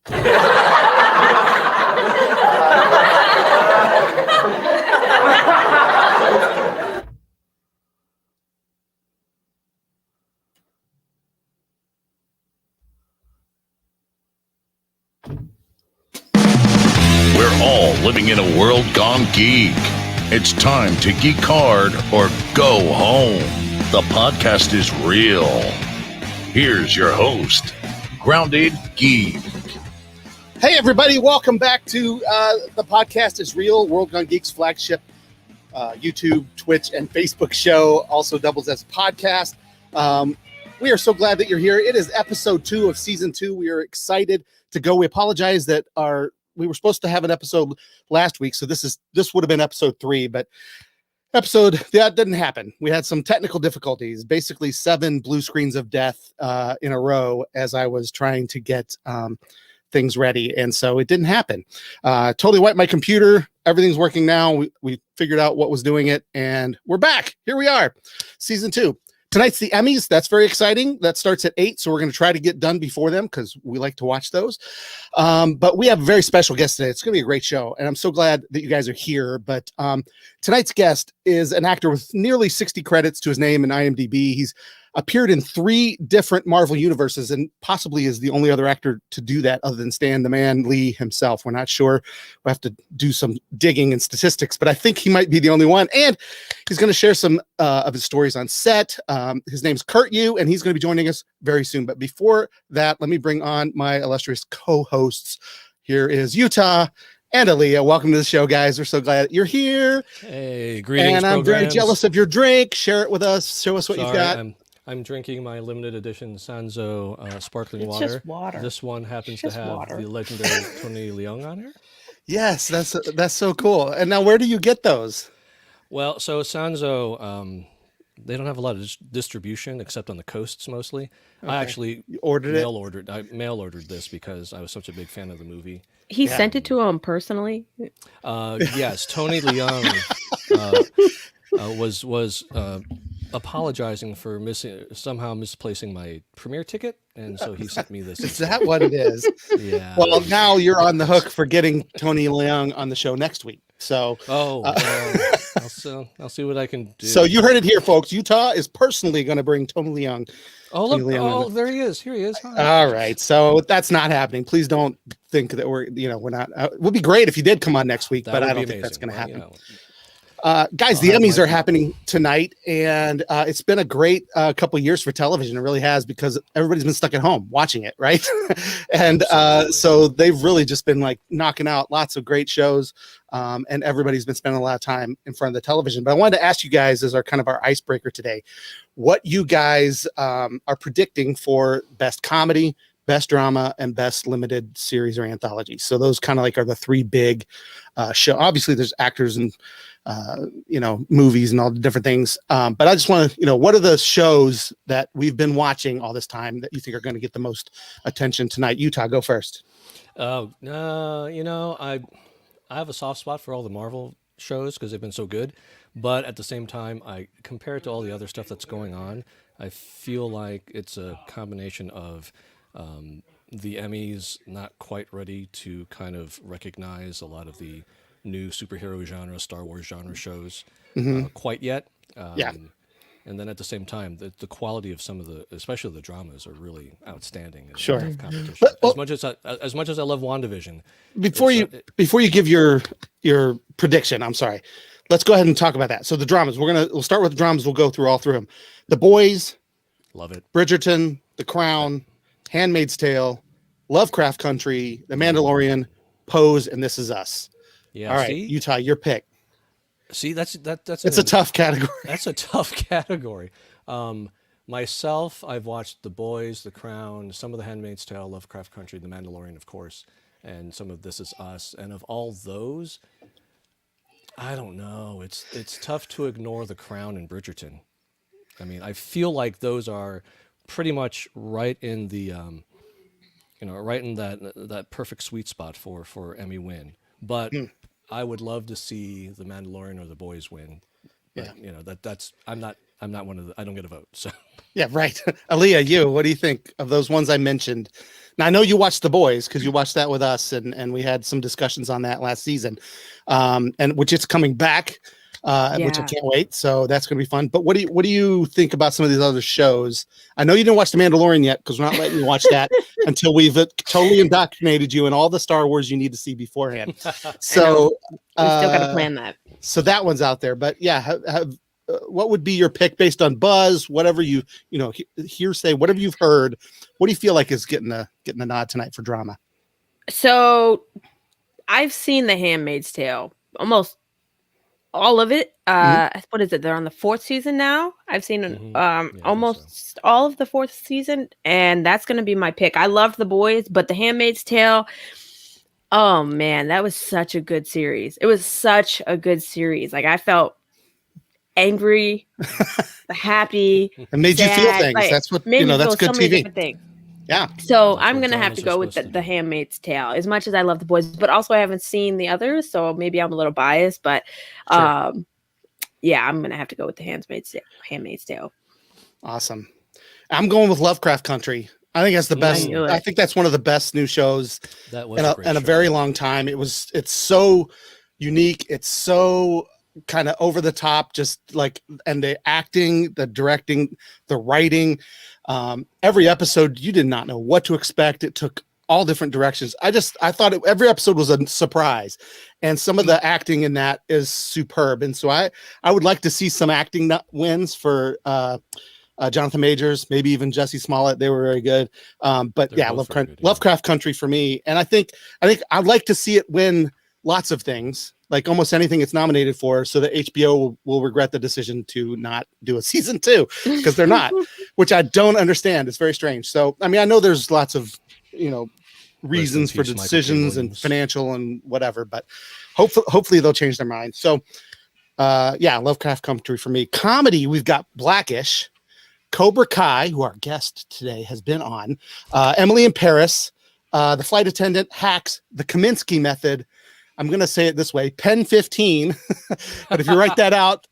We're all living in a world gone geek. It's time to geek hard or go home. The podcast is real. Here's your host, Grounded Geek. Hey, everybody. Welcome back to The Podcast is Real, World Gone Geek's flagship YouTube, Twitch, and Facebook show. Also doubles as a podcast. We are so glad that you're here. It is episode 2 of season 2. We are excited to go. We apologize that we were supposed to have an episode last week, so this would have been episode 3, but that didn't happen. We had some technical difficulties, basically 7 blue screens of death in a row as I was trying to get things ready, and so it didn't happen. Totally wiped my computer. Everything's working now. We figured out what was doing it, and we're back. Here we are, season 2. Tonight's the Emmys. That's very exciting. That starts at 8, so we're going to try to get done before them because we like to watch those. But we have a very special guest today. It's going to be a great show, and I'm so glad that you guys are here. But tonight's guest is an actor with nearly 60 credits to his name in IMDb. He's appeared in 3 different Marvel universes and possibly is the only other actor to do that other than Stan the Man Lee himself. We're not sure. We'll have to do some digging and statistics, but I think he might be the only one. And he's going to share some of his stories on set. His name's Kurt Yu, and he's going to be joining us very soon. But before that, let me bring on my illustrious co-hosts. Here is Utah and Aaliyah. Welcome to the show, guys. We're so glad you're here. Hey, greetings, and I'm very jealous of your drink. Share it with us. Show us what you've got. I'm drinking my limited edition Sanzo sparkling water. It's just water. This one happens to have the legendary Tony Leung on here. Yes, that's so cool. And now, where do you get those? Well, so Sanzo, they don't have a lot of distribution except on the coasts mostly. Okay. I actually mail ordered this because I was such a big fan of the movie. He sent it to him personally. Yes, Tony Leung was apologizing for somehow misplacing my premiere ticket, and so he sent me this. Is that what it is? Yeah. Well, now you're on the hook for getting Tony Leung on the show next week. So, I'll see what I can do. So you heard it here, folks. Utah is personally going to bring Tony Leung. Oh, look! There he is. Here he is. All right. So that's not happening. Please don't think that we're not. It would be great if you did come on next week, but I don't think that's going to happen. Guys, the Emmys are happening tonight, and it's been a great couple of years for television. It really has, because everybody's been stuck at home watching it, right? And so they've really just been like knocking out lots of great shows, and everybody's been spending a lot of time in front of the television. But I wanted to ask you guys, as our icebreaker today, what you guys are predicting for best comedy, best drama, and best limited series or anthology. So those kind of like are the 3 big show. Obviously, there's actors and movies and all the different things. But I just want to, what are the shows that we've been watching all this time that you think are going to get the most attention tonight? Utah, go first. I have a soft spot for all the Marvel shows because they've been so good. But at the same time, compared to all the other stuff that's going on, I feel like it's a combination of the Emmys not quite ready to kind of recognize a lot of the new superhero genre, Star Wars genre shows quite yet. And then at the same time, the quality of some of especially the dramas, are really outstanding. Sure. Competition. As much as I love WandaVision. Before you give your prediction, I'm sorry. Let's go ahead and talk about that. So the dramas, we'll start with the dramas. We'll go through all through them. The Boys, love it. Bridgerton, The Crown, Handmaid's Tale, Lovecraft Country, The Mandalorian, Pose, and This Is Us. Yeah. All right, Utah, your pick. See, that's a tough category. That's a tough category. Myself, I've watched The Boys, The Crown, some of The Handmaid's Tale, Lovecraft Country, The Mandalorian, of course, and some of This Is Us. And of all those, I don't know. It's tough to ignore The Crown and Bridgerton. I mean, I feel like those are pretty much right in the, right in that perfect sweet spot for Emmy win. But I would love to see The Mandalorian or The Boys win. But, that's I'm not I'm not one of the. I don't get a vote. So Yeah, right. Aaliyah, you, what do you think of those ones I mentioned? Now, I know you watched The Boys because you watched that with us, and we had some discussions on that last season, and which it's coming back, which I Yeah. can't wait. So that's going to be fun. But what do you think about some of these other shows? I know you didn't watch The Mandalorian yet because we're not letting you watch that until we've totally indoctrinated you in all the Star Wars you need to see beforehand. So We still got to plan that. So that one's out there. But yeah, what would be your pick based on buzz, whatever you know, hearsay, whatever you've heard? What do you feel like is getting the nod tonight for drama? So I've seen The Handmaid's Tale, almost all of it. What is it? They're on the 4th season now. I've seen almost all of the 4th season, and that's going to be my pick. I loved The Boys, but The Handmaid's Tale, oh man, that was such a good series. It was such a good series. Like I felt angry, happy. It made sad. you feel things. Like, That's what made me that's feel good so many TV. different things. Yeah. So That's I'm what gonna have dramas to are go with supposed to the be. Handmaid's Tale. As much as I love The Boys, but also I haven't seen the others, so maybe I'm a little biased. But Sure. yeah, I'm gonna have to go with the Handmaid's Tale. Awesome. I'm going with Lovecraft Country. I think that's the best. knew it. I think that's one of the best new shows that was in a great a show. very long time. It's so unique. It's so kind of over the top, just like, and the acting, the directing, the writing, every episode, you did not know what to expect. It took all different directions. I thought every episode was a surprise, and some of the acting in that is superb. And so I would like to see some acting wins for Jonathan Majors, maybe even Jesse Smollett. They were very good. But They're yeah, both very good, yeah. Lovecraft Country for me. And I think I'd like to see it win lots of things, like almost anything it's nominated for, so that HBO will regret the decision to not do a season 2, because they're not, which I don't understand. It's very strange. So, I mean, I know there's lots of, reasons for decisions and financial and whatever, but hopefully they'll change their mind. So, yeah, Lovecraft Country for me. Comedy, we've got Blackish, Cobra Kai, who our guest today has been on, Emily in Paris, The Flight Attendant, Hacks, The Kaminsky Method. I'm going to say it this way, Pen 15, but if you write that out,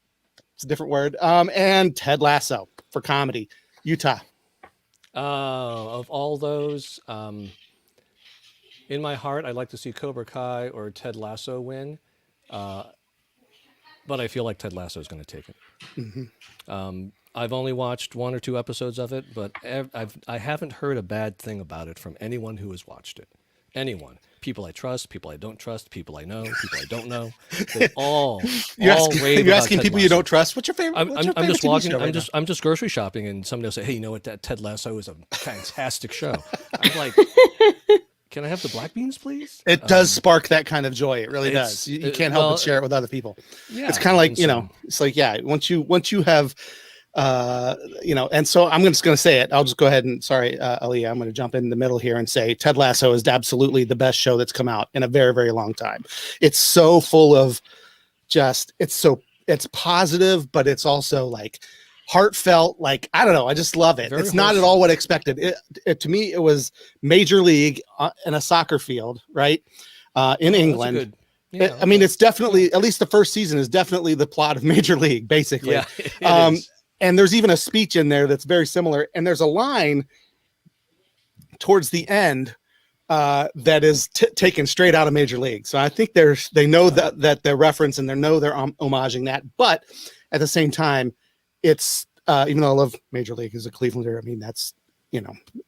it's a different word. And Ted Lasso for comedy. Utah. Of all those, in my heart, I'd like to see Cobra Kai or Ted Lasso win, but I feel like Ted Lasso is going to take it. I've only watched 1 or 2 episodes of it, but I haven't heard a bad thing about it from anyone who has watched it. Anyone. People I trust, people I don't trust, people I know, people I don't don't know. They all You're rave asking about Ted people you Lasso. don't trust. What's your favorite? I'm just TV walking. show right now? I'm just grocery shopping, and somebody will say, "Hey, you know what? That Ted Lasso is a fantastic show." I'm like, "Can I have the black beans, please?" It does spark that kind of joy. It really does. You can't help but share it with other people. Yeah, It's kind of like, it's like, yeah, once you have, and so I'm just going to say it. I'll just go ahead and, sorry, Aaliyah, I'm going to jump in the middle here and say Ted Lasso is absolutely the best show that's come out in a very, very long time. It's so full of it's positive, but it's also like heartfelt. Like, I don't know. I just love it. Very It's not at all what I expected. To me, it was Major League in a soccer field, right? In England. I mean, it's definitely, at least the first season is definitely the plot of Major League, basically. Yeah, it is. And there's even a speech in there that's very similar. And there's a line towards the end that is taken straight out of Major League. So I think they know that they're reference, and they know they're homaging that. But at the same time, it's even though I love Major League as a Clevelander, I mean, that's,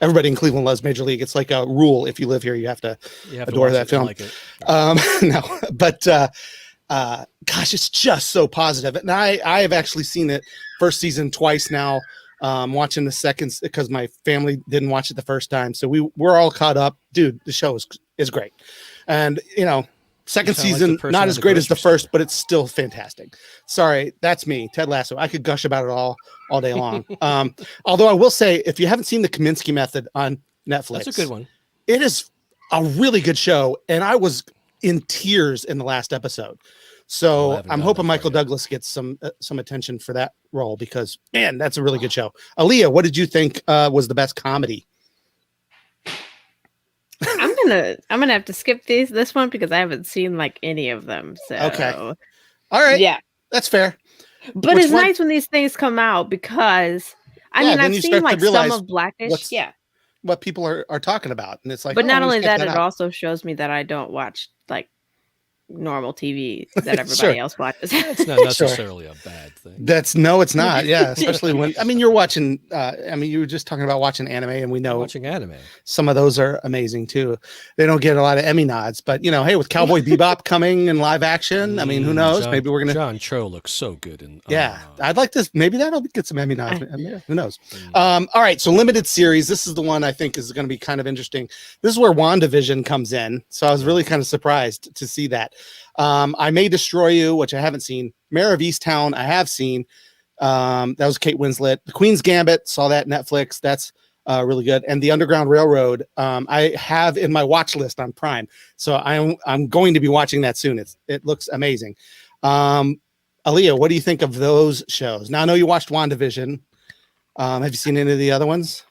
everybody in Cleveland loves Major League. It's like a rule. If you live here, you have to adore that film. Like it. No, but gosh, it's just so positive. And I have actually seen it first season twice now. Watching the second because my family didn't watch it the first time, so we're all caught up. Dude, the show is great, and second season not as great as the first, but it's still fantastic. Sorry, that's me, Ted Lasso. I could gush about it all day long. Although I will say, if you haven't seen The Kaminsky Method on Netflix, That's a good one. It is a really good show, and I was in tears in the last episode. So I'm hoping Michael Douglas gets some attention for that role, because, man, that's a really good show. Aaliyah, what did you think was the best comedy? I'm gonna have to skip this one because I haven't seen like any of them. So okay, all right, yeah, that's fair. But it's nice when these things come out because I've seen like some of Blackish. What people are talking about, and it's like. But not only that, it also shows me that I don't watch like normal TV that everybody else watches. It's not necessarily a bad thing. It's not. Yeah, especially when you're watching. You were just talking about watching anime, and we know watching anime. Some of those are amazing too. They don't get a lot of Emmy nods, but hey, with Cowboy Bebop coming in live action, who knows? Maybe we're gonna. John Cho looks so good in. I'd like to. Maybe that'll get some Emmy nods. Who knows? All right, so limited series. This is the one I think is going to be kind of interesting. This is where WandaVision comes in. So I was really kind of surprised to see that. I May Destroy You, which I haven't seen. Mayor of Easttown, I have seen. That was Kate Winslet. The Queen's Gambit, saw that Netflix. That's really good. And The Underground Railroad, I have in my watch list on Prime. So I'm going to be watching that soon. It looks amazing. Aaliyah, what do you think of those shows? Now I know you watched WandaVision. Have you seen any of the other ones?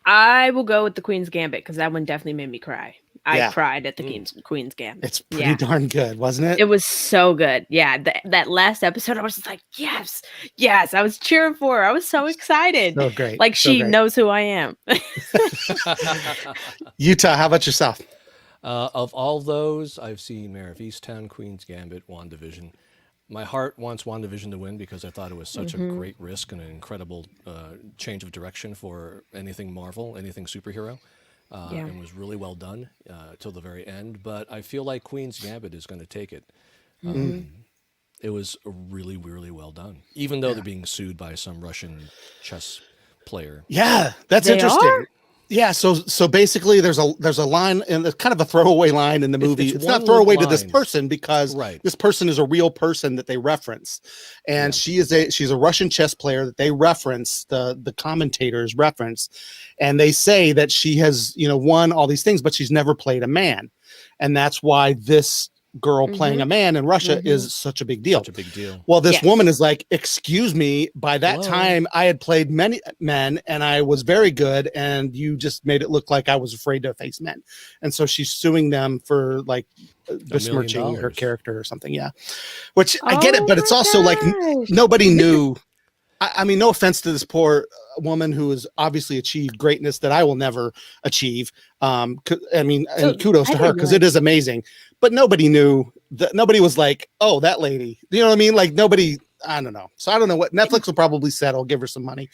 I will go with The Queen's Gambit because that one definitely made me cry. I cried at the Queen's Gambit. It's pretty darn good, wasn't it? It was so good. Yeah, that last episode, I was just like, yes. I was cheering for her. I was so excited. So great. Like she knows who I am. Utah, how about yourself? Of all those, I've seen Mayor of Easttown, Queen's Gambit, WandaVision. My heart wants WandaVision to win because I thought it was such a great risk and an incredible change of direction for anything Marvel, anything superhero. And was really well done till the very end. But I feel like Queen's Gambit is going to take it. It was really, really well done, even though they're being sued by some Russian chess player. Yeah, that's interesting. Yeah, so basically there's a line, and it's kind of a throwaway line in the movie. It's not throwaway to this person because this person is a real person that they reference. And she's a Russian chess player that they reference, the commentators reference, and they say that she has, won all these things, but she's never played a man. And that's why this girl playing a man in Russia is such a big deal. Well, this woman is like, excuse me, by that time I had played many men and I was very good, and you just made it look like I was afraid to face men. And so she's suing them for like besmirching her character or something. Yeah. Which I get it, but it's also like nobody knew. I mean, no offense to this poor woman who has obviously achieved greatness that I will never achieve. And kudos to her because it is amazing. But nobody knew that. Nobody was like, "Oh, that lady." You know what I mean? Like nobody. I don't know. So I don't know what Netflix will probably settle, give her some money.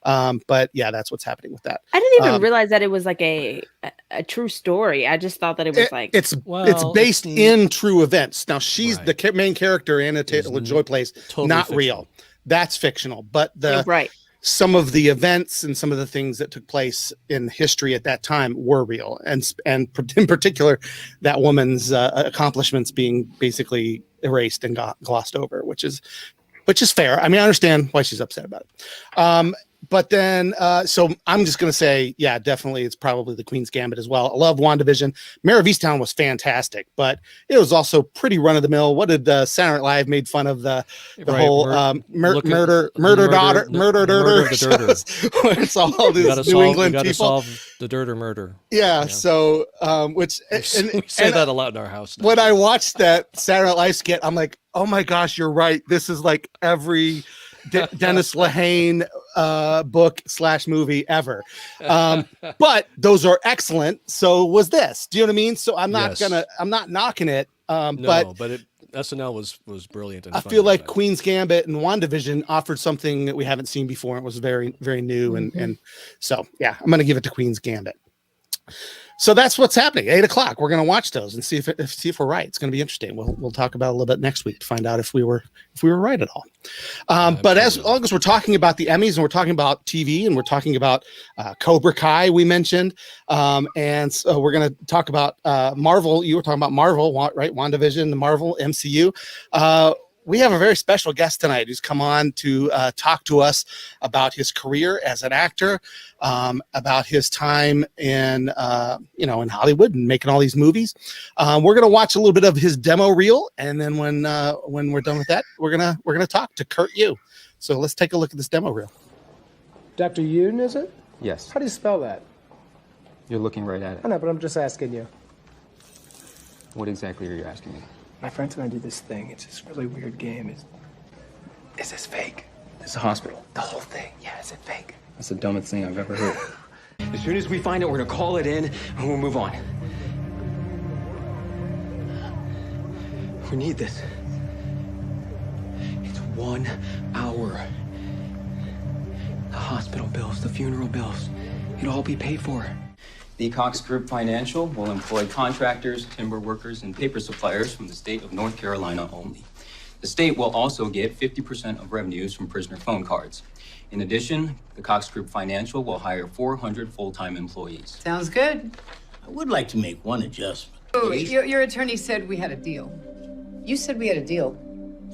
But yeah, that's what's happening with that. I didn't even realize that it was like a true story. I just thought that it was it's based in true events. Now she's the main character, Anna Taylor-Joy plays, totally not fictional. Real. That's fictional, but some of the events and some of the things that took place in history at that time were real, and in particular, that woman's accomplishments being basically erased and glossed over, which is fair. I mean, I understand why she's upset about it. But then, so I'm just going to say, yeah, definitely, it's probably the Queen's Gambit as well. I love WandaVision. Mayor of Easttown was fantastic, but it was also pretty run of the mill. What did Saturday Night Live made fun of the whole murder shows, where it's all these New England people. Solve the dirt or murder. Yeah. So, which we say that a lot in our house now. When I watched that Saturday Night Live skit, I'm like, oh my gosh, you're right. This is like every Dennis Lehane book / movie ever. But those are excellent. So was this. Do you know what I mean? So I'm not knocking it. But SNL was brilliant. And I feel like Queen's Gambit and WandaVision offered something that we haven't seen before. It was very, very new. And so, yeah, I'm going to give it to Queen's Gambit. So that's what's happening. 8:00. We're going to watch those and see if we're right. It's going to be interesting. We'll talk about it a little bit next week to find out if we were right at all. But as long as we're talking about the Emmys and we're talking about TV and we're talking about Cobra Kai, we mentioned, and so we're going to talk about Marvel. You were talking about Marvel, right? WandaVision, the Marvel MCU. We have a very special guest tonight who's come on to talk to us about his career as an actor, about his time in Hollywood and making all these movies. We're gonna watch a little bit of his demo reel, and then when we're done with that, we're gonna talk to Kurt Yu. So let's take a look at this demo reel. Dr. Yoon, is it? Yes. How do you spell that? You're looking right at it. I know, but I'm just asking you. What exactly are you asking me? My friends and I do this thing. It's this really weird game. It's Is this fake? It's a hospital. The whole thing? Yeah, is it fake? That's the dumbest thing I've ever heard. As soon as we find it, we're gonna call it in and we'll move on. We need this. It's 1 hour. The hospital bills, the funeral bills, it'll all be paid for. The Cox Group Financial will employ contractors, timber workers, and paper suppliers from the state of North Carolina only. The state will also get 50% of revenues from prisoner phone cards. In addition, the Cox Group Financial will hire 400 full-time employees. Sounds good. I would like to make one adjustment. Oh, your attorney said we had a deal. You said we had a deal.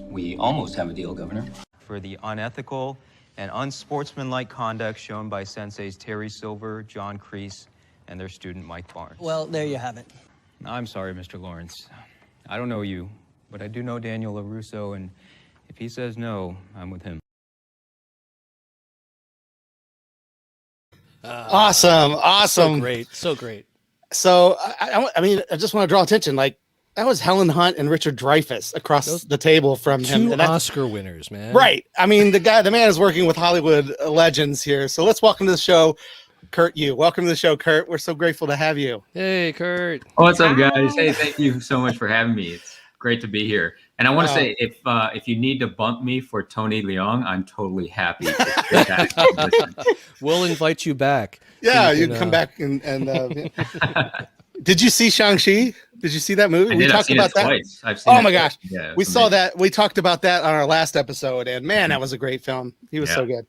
We almost have a deal, Governor. For the unethical and unsportsmanlike conduct shown by senseis Terry Silver, John Kreese, and their student Mike Barnes. Well, there you have it. I'm sorry, Mr. Lawrence. I don't know you, but I do know Daniel LaRusso, and if he says no, I'm with him. Awesome. So great. So great. So, I mean, I just want to draw attention. Like, that was Helen Hunt and Richard Dreyfuss across the table from him. Two Oscar winners, man. Right. I mean, the man is working with Hollywood legends here. So let's welcome to the show, Kurt Yu. Welcome to the show, Kurt. We're so grateful to have you. Hey, Kurt. What's up, guys? Hey, thank you so much for having me. It's great to be here. And I want to say, if you need to bump me for Tony Leung, I'm totally happy to get back and listen. We'll invite you back. Yeah, you can come back and did you see Shang-Chi? Did you see that movie? We talked about that twice. I've seen oh my gosh. Yeah, we saw that. We talked about that on our last episode, and man, that was a great film. He was so good.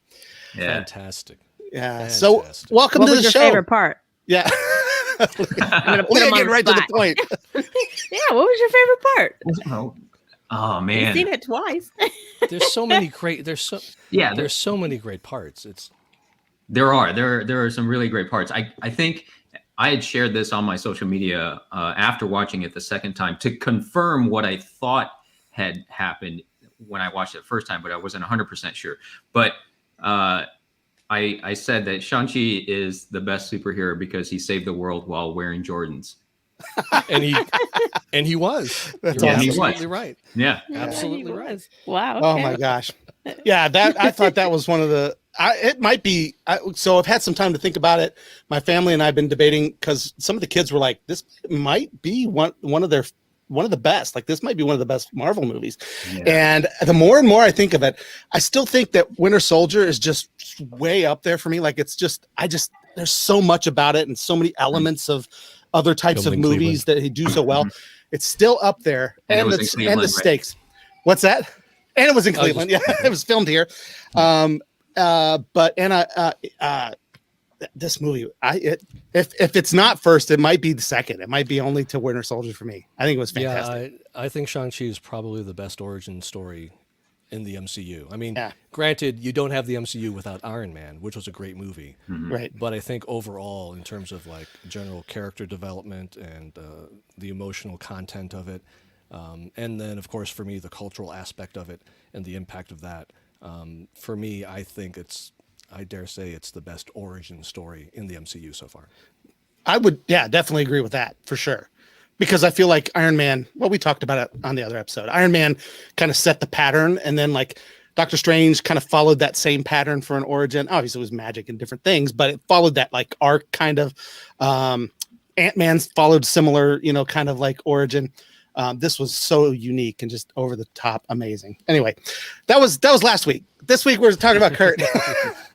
Yeah. Fantastic. Yeah. Fantastic. So welcome to the your show. favorite part? Yeah. I'm gonna put him on get the right to the spot. point. Yeah, what was your favorite part? Oh You've man. seen it twice. There's so many great. There's so many great parts. There are some really great parts. I think I had shared this on my social media after watching it the second time to confirm what I thought had happened when I watched it the first time, but I wasn't 100% sure. But I said that Shang-Chi is the best superhero because he saved the world while wearing Jordans. and he was. That's You're awesome. absolutely right. Yeah. Absolutely right. Wow. Oh okay. my gosh. Yeah, that I thought that was one of the. It might be. So I've had some time to think about it. My family and I have been debating because some of the kids were like, "This might be one of the best. Like this might be one of the best Marvel movies." Yeah. And the more and more I think of it, I still think that Winter Soldier is just way up there for me. Like it's just, there's so much about it and so many elements of other types of movies that he do so well. It's still up there, and the stakes. What's that? And it was in Cleveland. Yeah, it was filmed here. This movie, if it's not first, it might be the second. It might be only to Winter Soldier for me. I think it was fantastic. Yeah, I think Shang-Chi is probably the best origin story in the MCU. I mean, granted, you don't have the MCU without Iron Man, which was a great movie. Mm-hmm. Right. But I think overall, in terms of like general character development and the emotional content of it, and then, of course, for me, the cultural aspect of it and the impact of that. For me, I think I dare say it's the best origin story in the MCU so far. I would, definitely agree with that for sure. Because I feel like Iron Man, well, we talked about it on the other episode. Iron Man kind of set the pattern, and then like Doctor Strange kind of followed that same pattern for an origin. Obviously, it was magic and different things, but it followed that like arc kind of. Ant-Man's followed similar, kind of like origin. This was so unique and just over the top amazing. Anyway, that was last week. This week we're talking about Kurt.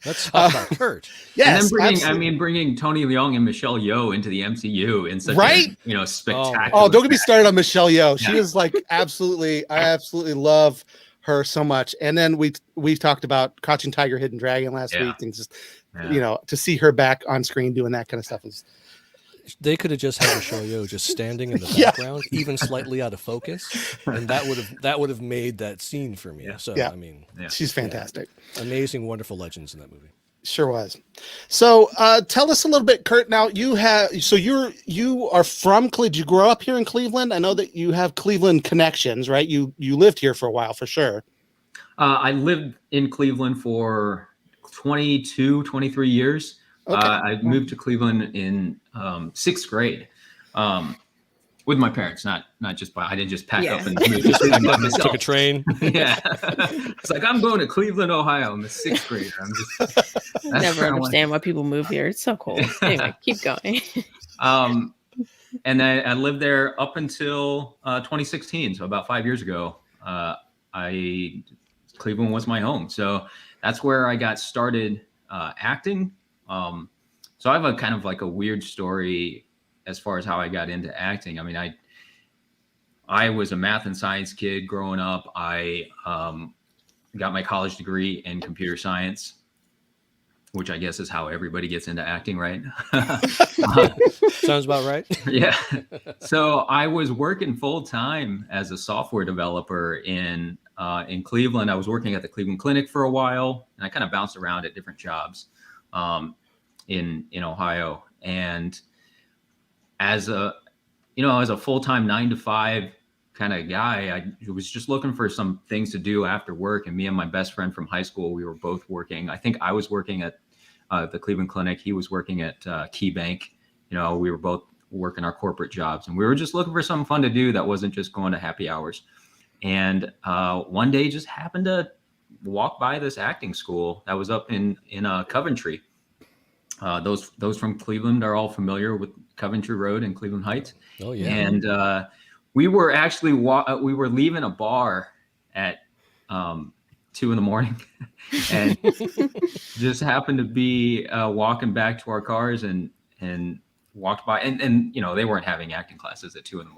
Let's talk about Kurt. Yes, and then bringing Tony Leung and Michelle Yeoh into the MCU in such a spectacular. Oh, don't get me started on Michelle Yeoh. She is like absolutely. I absolutely love her so much. And then we talked about Crouching Tiger, Hidden Dragon last week, and just to see her back on screen doing that kind of stuff is. They could have just had Michelle Yeoh just standing in the background, even slightly out of focus, and that would have made that scene for me. So I mean, she's fantastic. Amazing, wonderful legends in that movie. Sure was. So tell us a little bit, Kurt. Now you are from Cleveland. Did you grow up here in Cleveland? I know that you have Cleveland connections, right? You lived here for a while, for sure. I lived in Cleveland for 22, 23 years. Okay. I moved to Cleveland in 6th grade. with my parents, not just I didn't just pack up and move. Just took a train. Yeah. It's like, I'm going to Cleveland, Ohio. I'm a 6th grader. I'm just never understand why people move here. It's so cold. Anyway, keep going. And I lived there up until 2016. So about 5 years ago, Cleveland was my home. So that's where I got started acting. So I have a kind of like a weird story as far as how I got into acting. I mean, I was a math and science kid growing up. I got my college degree in computer science, which I guess is how everybody gets into acting, right? Sounds about right. Yeah. So I was working full time as a software developer in Cleveland. I was working at the Cleveland Clinic for a while, and I kind of bounced around at different jobs in Ohio. And as a full-time 9-to-5 kind of guy, I was just looking for some things to do after work. And me and my best friend from high school, we were both working. I think I was working at the Cleveland Clinic. He was working at KeyBank. We were both working our corporate jobs, and we were just looking for something fun to do that wasn't just going to happy hours. And one day just happened to walk by this acting school that was up in Coventry. Those from Cleveland are all familiar with Coventry Road and Cleveland Heights. Oh yeah. And we were actually we were leaving a bar at 2 a.m. and just happened to be walking back to our cars and walked by, and they weren't having acting classes at 2 a.m.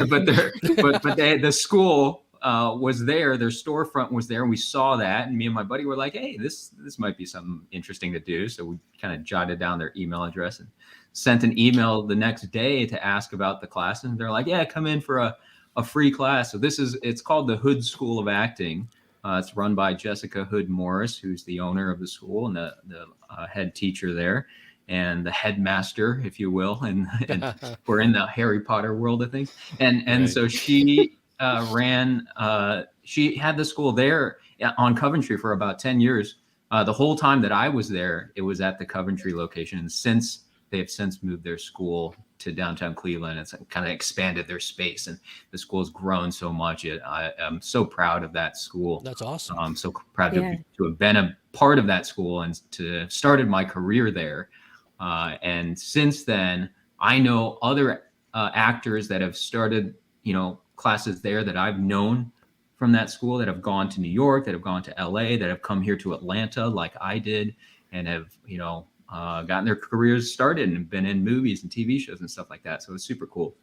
but the school was there, their storefront was there, and we saw that, and me and my buddy were like, hey, this might be something interesting to do. So we kind of jotted down their email address and sent an email the next day to ask about the class, and they're like, yeah, come in for a free class. So it's called the Hood School of Acting. It's run by Jessica Hood Morris, who's the owner of the school and the head teacher there, and the headmaster, if you will. And we're in the Harry Potter world of things. And Right. So she she had the school there on Coventry for about 10 years. The whole time that I was there, it was at the Coventry location. And they have since moved their school to downtown Cleveland. It's kind of expanded their space, and the school's grown so much. I'm so proud of that school. That's awesome. I'm so proud to have been a part of that school and to have started my career there. And since then, I know other actors that have started, classes there that I've known from that school, that have gone to New York, that have gone to LA, that have come here to Atlanta like I did, and have, gotten their careers started and been in movies and TV shows and stuff like that. So it's super cool.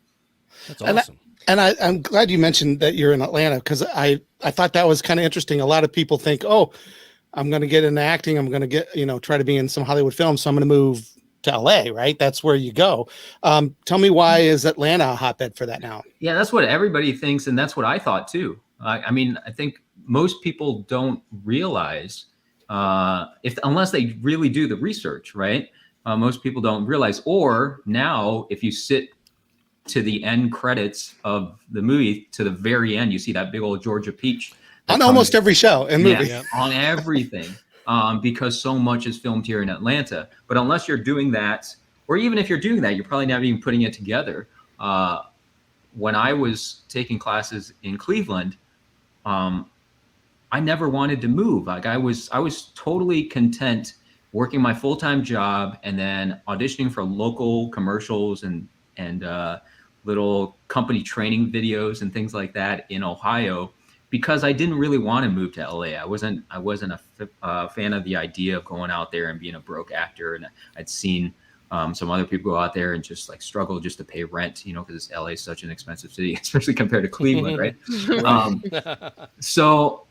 That's awesome. I'm glad you mentioned that you're in Atlanta, because I thought that was kind of interesting. A lot of people think, oh, I'm going to get into acting. I'm going to get, try to be in some Hollywood film. So I'm going to move to LA, right? That's where you go. Tell me, why is Atlanta a hotbed for that now? Yeah, that's what everybody thinks. And that's what I thought too. I think most people don't realize unless they really do the research, right? Most people don't realize, or now if you sit to the end credits of the movie, to the very end, you see that big old Georgia peach on almost every show and movie. Yeah, on everything, because so much is filmed here in Atlanta. But unless you're doing that, or even if you're doing that, you're probably not even putting it together. When I was taking classes in Cleveland, I never wanted to move. Like I was totally content working my full-time job and then auditioning for local commercials and little company training videos and things like that in Ohio, because I didn't really want to move to LA. I wasn't a fan of the idea of going out there and being a broke actor. And I'd seen some other people go out there and just like struggle just to pay rent, because LA is such an expensive city, especially compared to Cleveland, right? So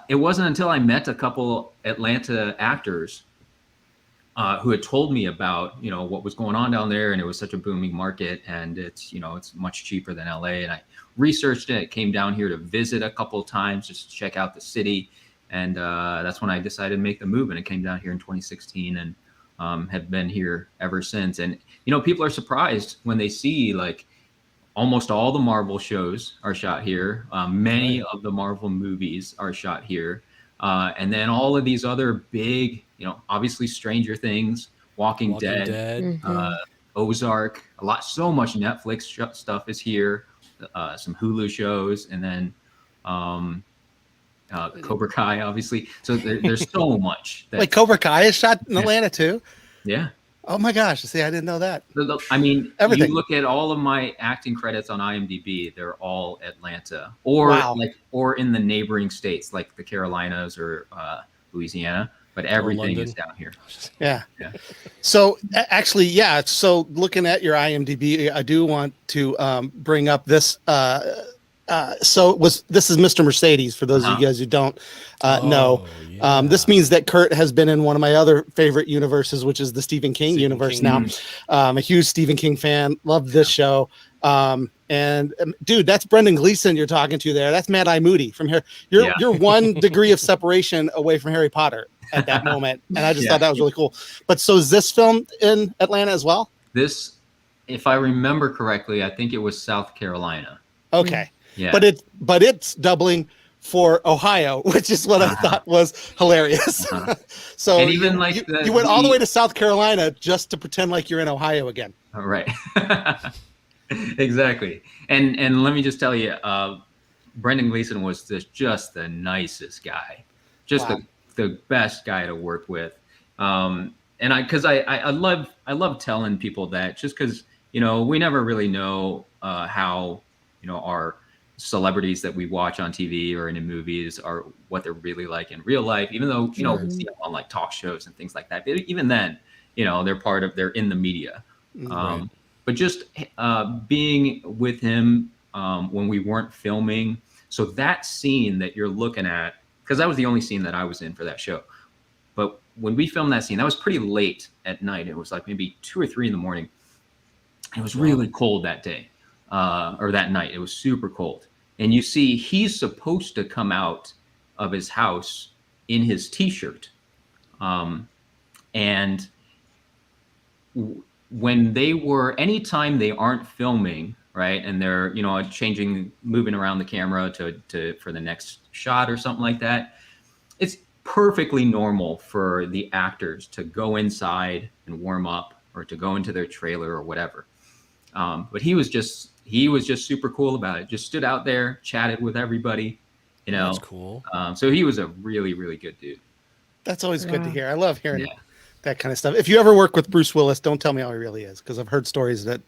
it wasn't until I met a couple Atlanta actors who had told me about, what was going on down there, and it was such a booming market, and it's, it's much cheaper than LA. And I researched it, came down here to visit a couple of times just to check out the city. And that's when I decided to make the move, and it came down here in 2016 and have been here ever since. And, people are surprised when they see like almost all the Marvel shows are shot here. Many of the Marvel movies are shot here. And then all of these other big, obviously Stranger Things, Walking Dead. Mm-hmm. Ozark, so much Netflix stuff is here, some Hulu shows, and then Cobra Kai, obviously. So there's so much. Wait, Cobra Kai is shot in Atlanta too? Yeah. Oh my gosh! See, I didn't know that. I mean, everything. You look at all of my acting credits on IMDb; they're all Atlanta, or or in the neighboring states like the Carolinas or Louisiana. But everything is down here. Yeah. So actually, yeah. So looking at your IMDb, I do want to bring up this. This is Mr. Mercedes for those of you guys who don't know. Yeah. This means that Kurt has been in one of my other favorite universes, which is the Stephen King universe. Now, I'm a huge Stephen King fan. Love this show. And dude, that's Brendan Gleeson you're talking to there. That's Mad Eye Moody from here. You're 1 degree of separation away from Harry Potter at that moment, and I just thought that was really cool. But so is this film in Atlanta as well? This, if I remember correctly, I think it was South Carolina. Okay. Yeah. But it's doubling for Ohio, which is what I thought was hilarious. So and even you went all the way to South Carolina just to pretend like you're in Ohio again. Right. Exactly. And let me just tell you, Brendan Gleeson was just the nicest guy, just the best guy to work with. And I love telling people that, just because, we never really know how, our celebrities that we watch on TV or in movies are what they're really like in real life, even though, we see them on like talk shows and things like that. But even then, they're in the media. Right. But just being with him when we weren't filming. So that scene that you're looking at, because that was the only scene that I was in for that show. But when we filmed that scene, that was pretty late at night. It was like maybe 2 or 3 in the morning. It was really cold that day, or that night. It was super cold. And you see, he's supposed to come out of his house in his T-shirt. And when anytime they aren't filming, right, and they're, moving around the camera for the next shot or something like that, it's perfectly normal for the actors to go inside and warm up, or to go into their trailer or whatever. But he was just super cool about it. Just stood out there, chatted with everybody, That's cool. So he was a really, really good dude. That's always good to hear. I love hearing that kind of stuff. If you ever work with Bruce Willis, don't tell me how he really is, because I've heard stories that.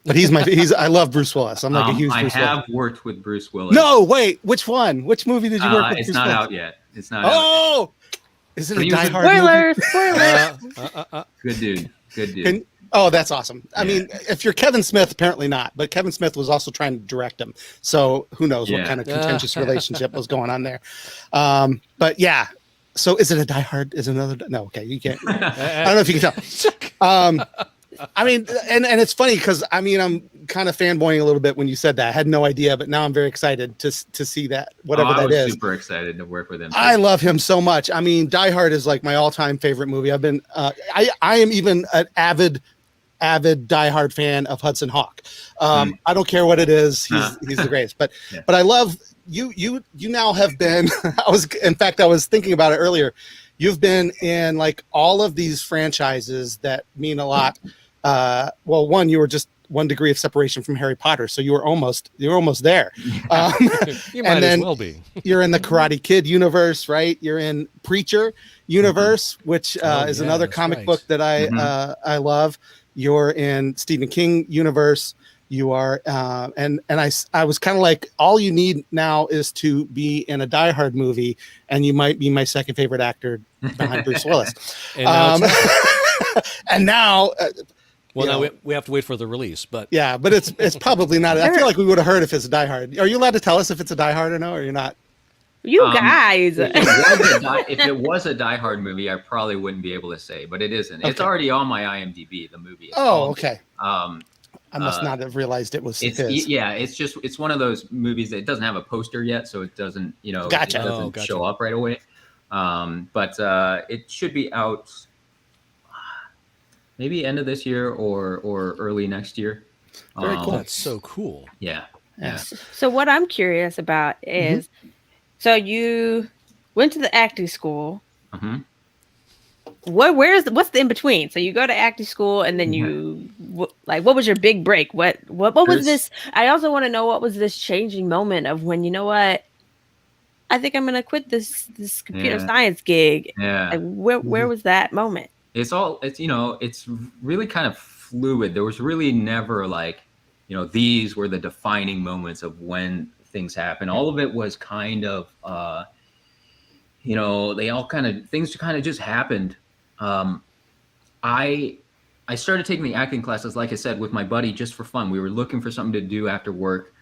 But I love Bruce Willis. I'm like a huge. I Bruce have Willis. worked with Bruce Willis. No, wait. Which one? Which movie did you work with? It's Bruce not Willis? out yet. It's not out yet. Is it a Die Hard movie? Spoilers. Good dude. Good dude. That's awesome. I mean, if you're Kevin Smith, apparently not. But Kevin Smith was also trying to direct him, so who knows what kind of contentious relationship was going on there. But yeah. So is it a Die Hard? Is it another? No. Okay, you can't. I don't know if you can tell. I mean, and it's funny because I'm kind of fanboying a little bit when you said that. I had no idea, but now I'm very excited to see that, whatever that is. I was super excited to work with him. I love him so much. I mean, Die Hard is like my all-time favorite movie. I've been, I am even an avid Die Hard fan of Hudson Hawk. I don't care what it is. He's the greatest. But I love you now have been. I was thinking about it earlier. You've been in like all of these franchises that mean a lot. Well, one, you were just 1 degree of separation from Harry Potter, so you were almost there. You might as well be. You're in the Karate Kid universe, right? You're in Preacher universe, which is another comic book that I love. You're in Stephen King universe. You are, and I was kind of like, all you need now is to be in a Die Hard movie, and you might be my second favorite actor behind Bruce Willis. And now, now we have to wait for the release, but but it's probably not. I feel like we would have heard if it's a Die Hard. Are you allowed to tell us if it's a Die Hard or no? Or you're not? You guys. If it was a Die Hard movie, I probably wouldn't be able to say, but it isn't. Okay. It's already on my IMDb. The movie. Okay. I must not have realized it was his. Yeah, it's one of those movies that doesn't have a poster yet, so it doesn't, gotcha. It doesn't show up right away. But it should be out maybe end of this year or early next year. Very cool. That's so cool. Yeah. So what I'm curious about is, so you went to the acting school. Mm-hmm. What's the in between? So you go to acting school and then you what was your big break? What was this? I also want to know, what was this changing moment of when, you know what, I think I'm gonna quit this computer science gig. Yeah. Like, where was that moment? It's really kind of fluid. There was really never like, these were the defining moments of when things happen. All of it was kind of, things kind of just happened. I started taking the acting classes, like I said, with my buddy just for fun. We were looking for something to do after work.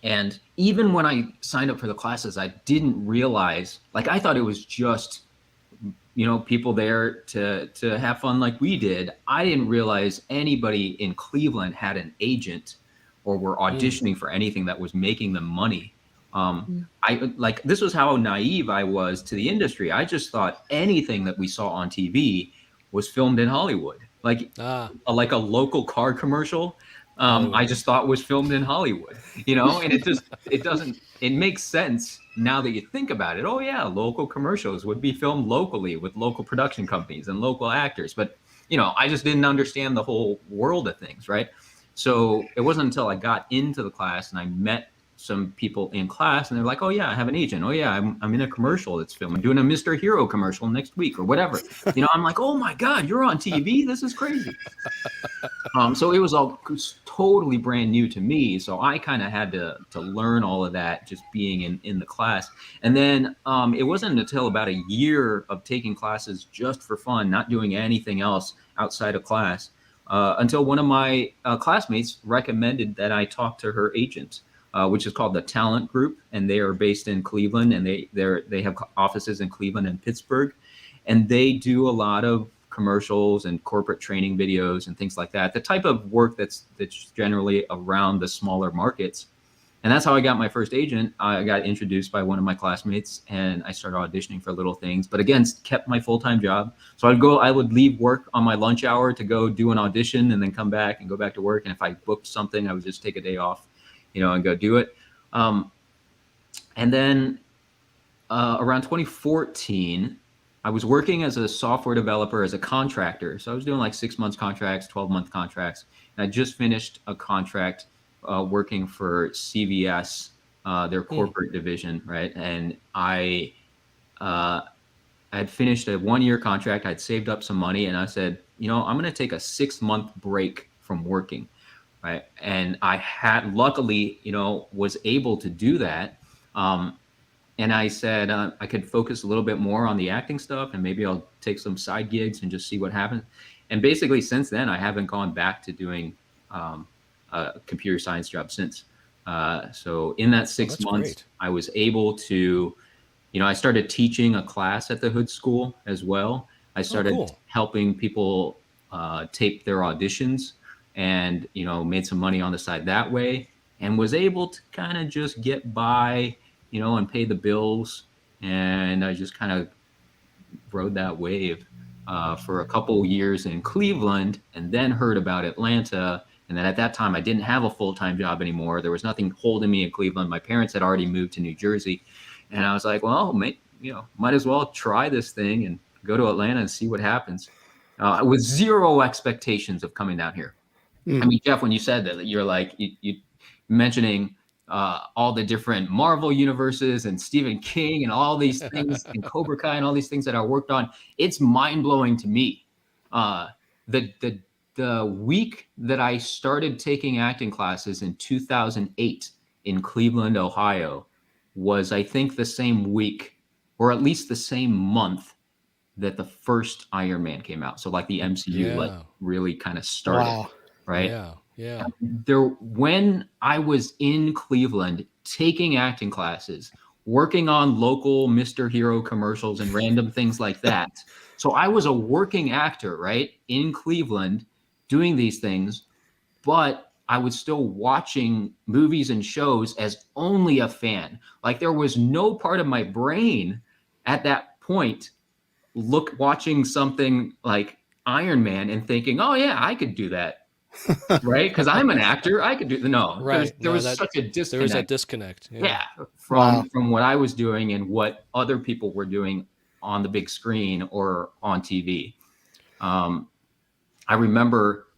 And even when I signed up for the classes, I didn't realize, like, I thought it was just, people there to have fun like we did. I didn't realize anybody in Cleveland had an agent or were auditioning for anything that was making them money. This was how naive I was to the industry. I just thought anything that we saw on TV was filmed in Hollywood, like a local car commercial. I just thought was filmed in Hollywood, and it makes sense now that you think about it. Oh yeah, local commercials would be filmed locally with local production companies and local actors. But, I just didn't understand the whole world of things. Right. So it wasn't until I got into the class and I met some people in class and they're like, oh yeah, I have an agent. Oh yeah, I'm in a commercial that's filmed. I'm doing a Mr. Hero commercial next week or whatever. I'm like, oh my God, you're on TV. This is crazy. So it was all totally brand new to me. So I kind of had to learn all of that just being in the class. And then it wasn't until about a year of taking classes just for fun, not doing anything else outside of class, until one of my classmates recommended that I talk to her agent, which is called the Talent Group. And they are based in Cleveland, and they have offices in Cleveland and Pittsburgh. And they do a lot of commercials and corporate training videos and things like that, the type of work that's generally around the smaller markets. And that's how I got my first agent. I got introduced by one of my classmates and I started auditioning for little things, but again, kept my full-time job. So I would leave work on my lunch hour to go do an audition and then come back and go back to work. And if I booked something, I would just take a day off, and go do it. And then around 2014, I was working as a software developer, as a contractor. So I was doing like 6 months contracts, 12-month contracts. And I just finished a contract working for CVS, their corporate division, right? And I had finished a 1-year contract. I'd saved up some money and I said, I'm going to take a 6-month break from working, right? And I had luckily, was able to do that. And I said I could focus a little bit more on the acting stuff and maybe I'll take some side gigs and just see what happens. And basically since then, I haven't gone back to doing a computer science job since. So in that 6 months, great. I was able to, I started teaching a class at the Hood School as well. I started helping people tape their auditions and, made some money on the side that way and was able to kind of just get by, and pay the bills. And I just kind of rode that wave for a couple years in Cleveland and then heard about Atlanta. And then at that time, I didn't have a full-time job anymore. There was nothing holding me in Cleveland. My parents had already moved to New Jersey. And I was like, well, might as well try this thing and go to Atlanta and see what happens. With zero expectations of coming down here. I mean, Jeff, when you said that, you're like, you mentioning all the different Marvel universes and Stephen King and all these things and Cobra Kai and all these things that I worked on. It's mind blowing to me. The week that I started taking acting classes in 2008 in Cleveland, Ohio, was I think the same week or at least the same month that the first Iron Man came out. So like the MCU really kind of started, right? Yeah. When I was in Cleveland taking acting classes, working on local Mr. Hero commercials and random things like that. So I was a working actor, right, in Cleveland doing these things, but I was still watching movies and shows as only a fan. Like there was no part of my brain at that point watching something like Iron Man and thinking, oh yeah, I could do that. Right, because I'm an actor, I could do right. There was such a disconnect. There was that disconnect. From what I was doing and what other people were doing on the big screen or on TV. I remember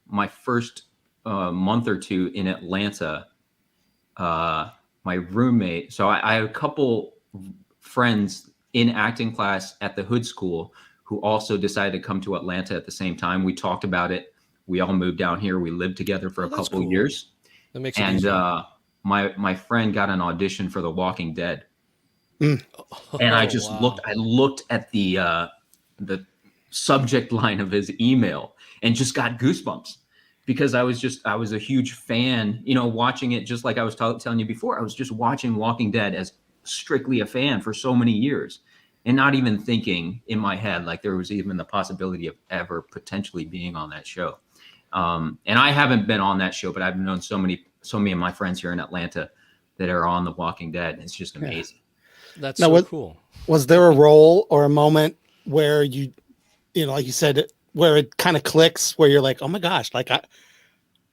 my first month or two in Atlanta, my roommate. So I had a couple friends in acting class at the Hood School who also decided to come to Atlanta at the same time. We talked about it. We all moved down here. We lived together for a couple cool. years. That makes it and easier. My friend got an audition for The Walking Dead. Mm. And I just looked at the subject line of his email and just got goosebumps, because I was a huge fan, watching it, just like I was telling you before. I was just watching Walking Dead as strictly a fan for so many years, and not even thinking in my head like there was even the possibility of ever potentially being on that show. And I haven't been on that show, but I've known so many of my friends here in Atlanta that are on The Walking Dead. And it's just amazing. That's now, so cool. Was there a role or a moment where you like you said, where it kind of clicks, where you're like, oh my gosh, like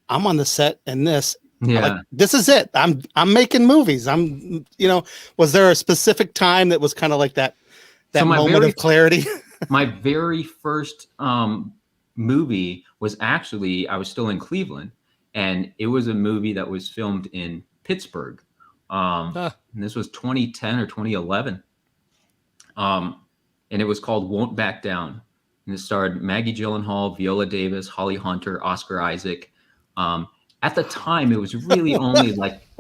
I'm on the set and this, like, this is it. I'm making movies. Was there a specific time that was kind of like that moment of clarity? My very first movie was actually, I was still in Cleveland, and it was a movie that was filmed in Pittsburgh. And this was 2010 or 2011. And it was called Won't Back Down. And it starred Maggie Gyllenhaal, Viola Davis, Holly Hunter, Oscar Isaac. At the time, it was really only Maggie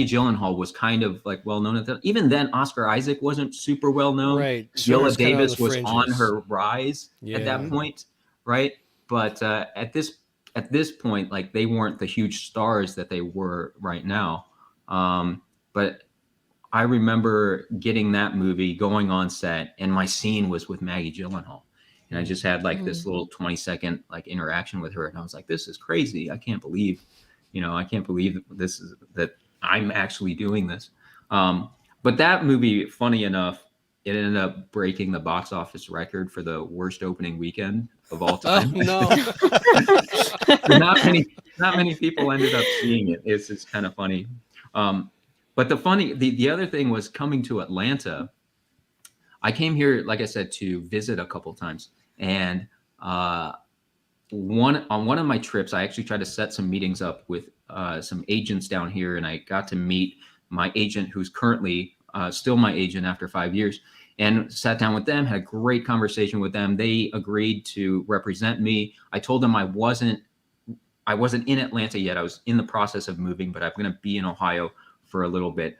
Gyllenhaal was kind of like well known at that. Even then, Oscar Isaac wasn't super well known. Right. Viola Davis was on her rise at that point, right? But at this point, like, they weren't the huge stars that they were right now. But I remember getting that movie, going on set, and my scene was with Maggie Gyllenhaal. And I just had like this little 20-second like interaction with her. And I was like, this is crazy. I can't believe that I'm actually doing this. But that movie, funny enough, it ended up breaking the box office record for the worst opening weekend of all time. Oh, no. Not many people ended up seeing it. It's kind of funny. But the other thing was coming to Atlanta. I came here, like I said, to visit a couple times. And on one of my trips, I actually tried to set some meetings up with some agents down here. And I got to meet my agent, who's currently still my agent after 5 years, and sat down with them, had a great conversation with them. They agreed to represent me. I told them I wasn't in Atlanta yet. I was in the process of moving, but I'm going to be in Ohio for a little bit.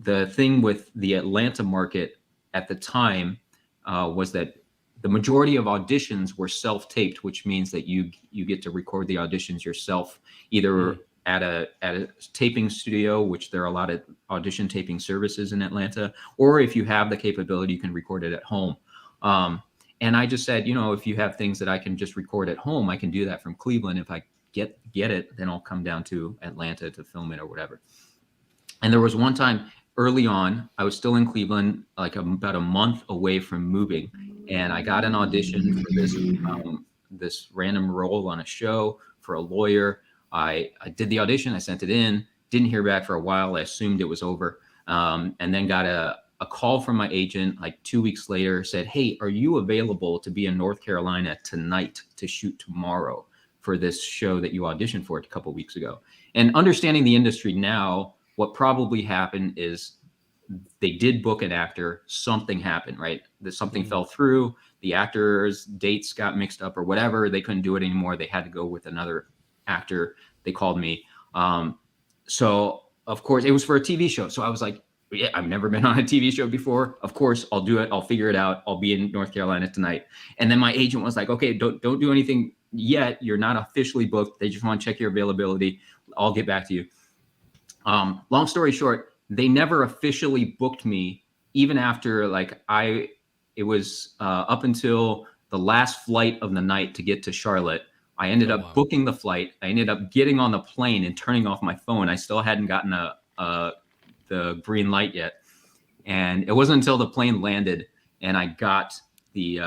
The thing with the Atlanta market at the time was that the majority of auditions were self-taped, which means that you get to record the auditions yourself, either at a taping studio, which there are a lot of audition taping services in Atlanta, or if you have the capability, you can record it at home. And I just said, if you have things that I can just record at home, I can do that from Cleveland. If I get it, then I'll come down to Atlanta to film it or whatever. And there was one time early on, I was still in Cleveland, like about a month away from moving, and I got an audition for this random role on a show for a lawyer. I did the audition, I sent it in, didn't hear back for a while. I assumed it was over, and then got a call from my agent like 2 weeks later, said, hey, are you available to be in North Carolina tonight to shoot tomorrow for this show that you auditioned for a couple of weeks ago? And understanding the industry now, what probably happened is they did book an actor, something happened, right? Something fell through, the actor's dates got mixed up or whatever. They couldn't do it anymore. They had to go with another actor. They called me. So of course it was for a TV show. So I was like, yeah, I've never been on a TV show before. Of course, I'll do it. I'll figure it out. I'll be in North Carolina tonight. And then my agent was like, okay, don't do anything yet. You're not officially booked. They just want to check your availability. I'll get back to you. Long story short, they never officially booked me, even after it was up until the last flight of the night to get to Charlotte. I ended up booking the flight. I ended up getting on the plane and turning off my phone. I still hadn't gotten the green light yet. And it wasn't until the plane landed and I got the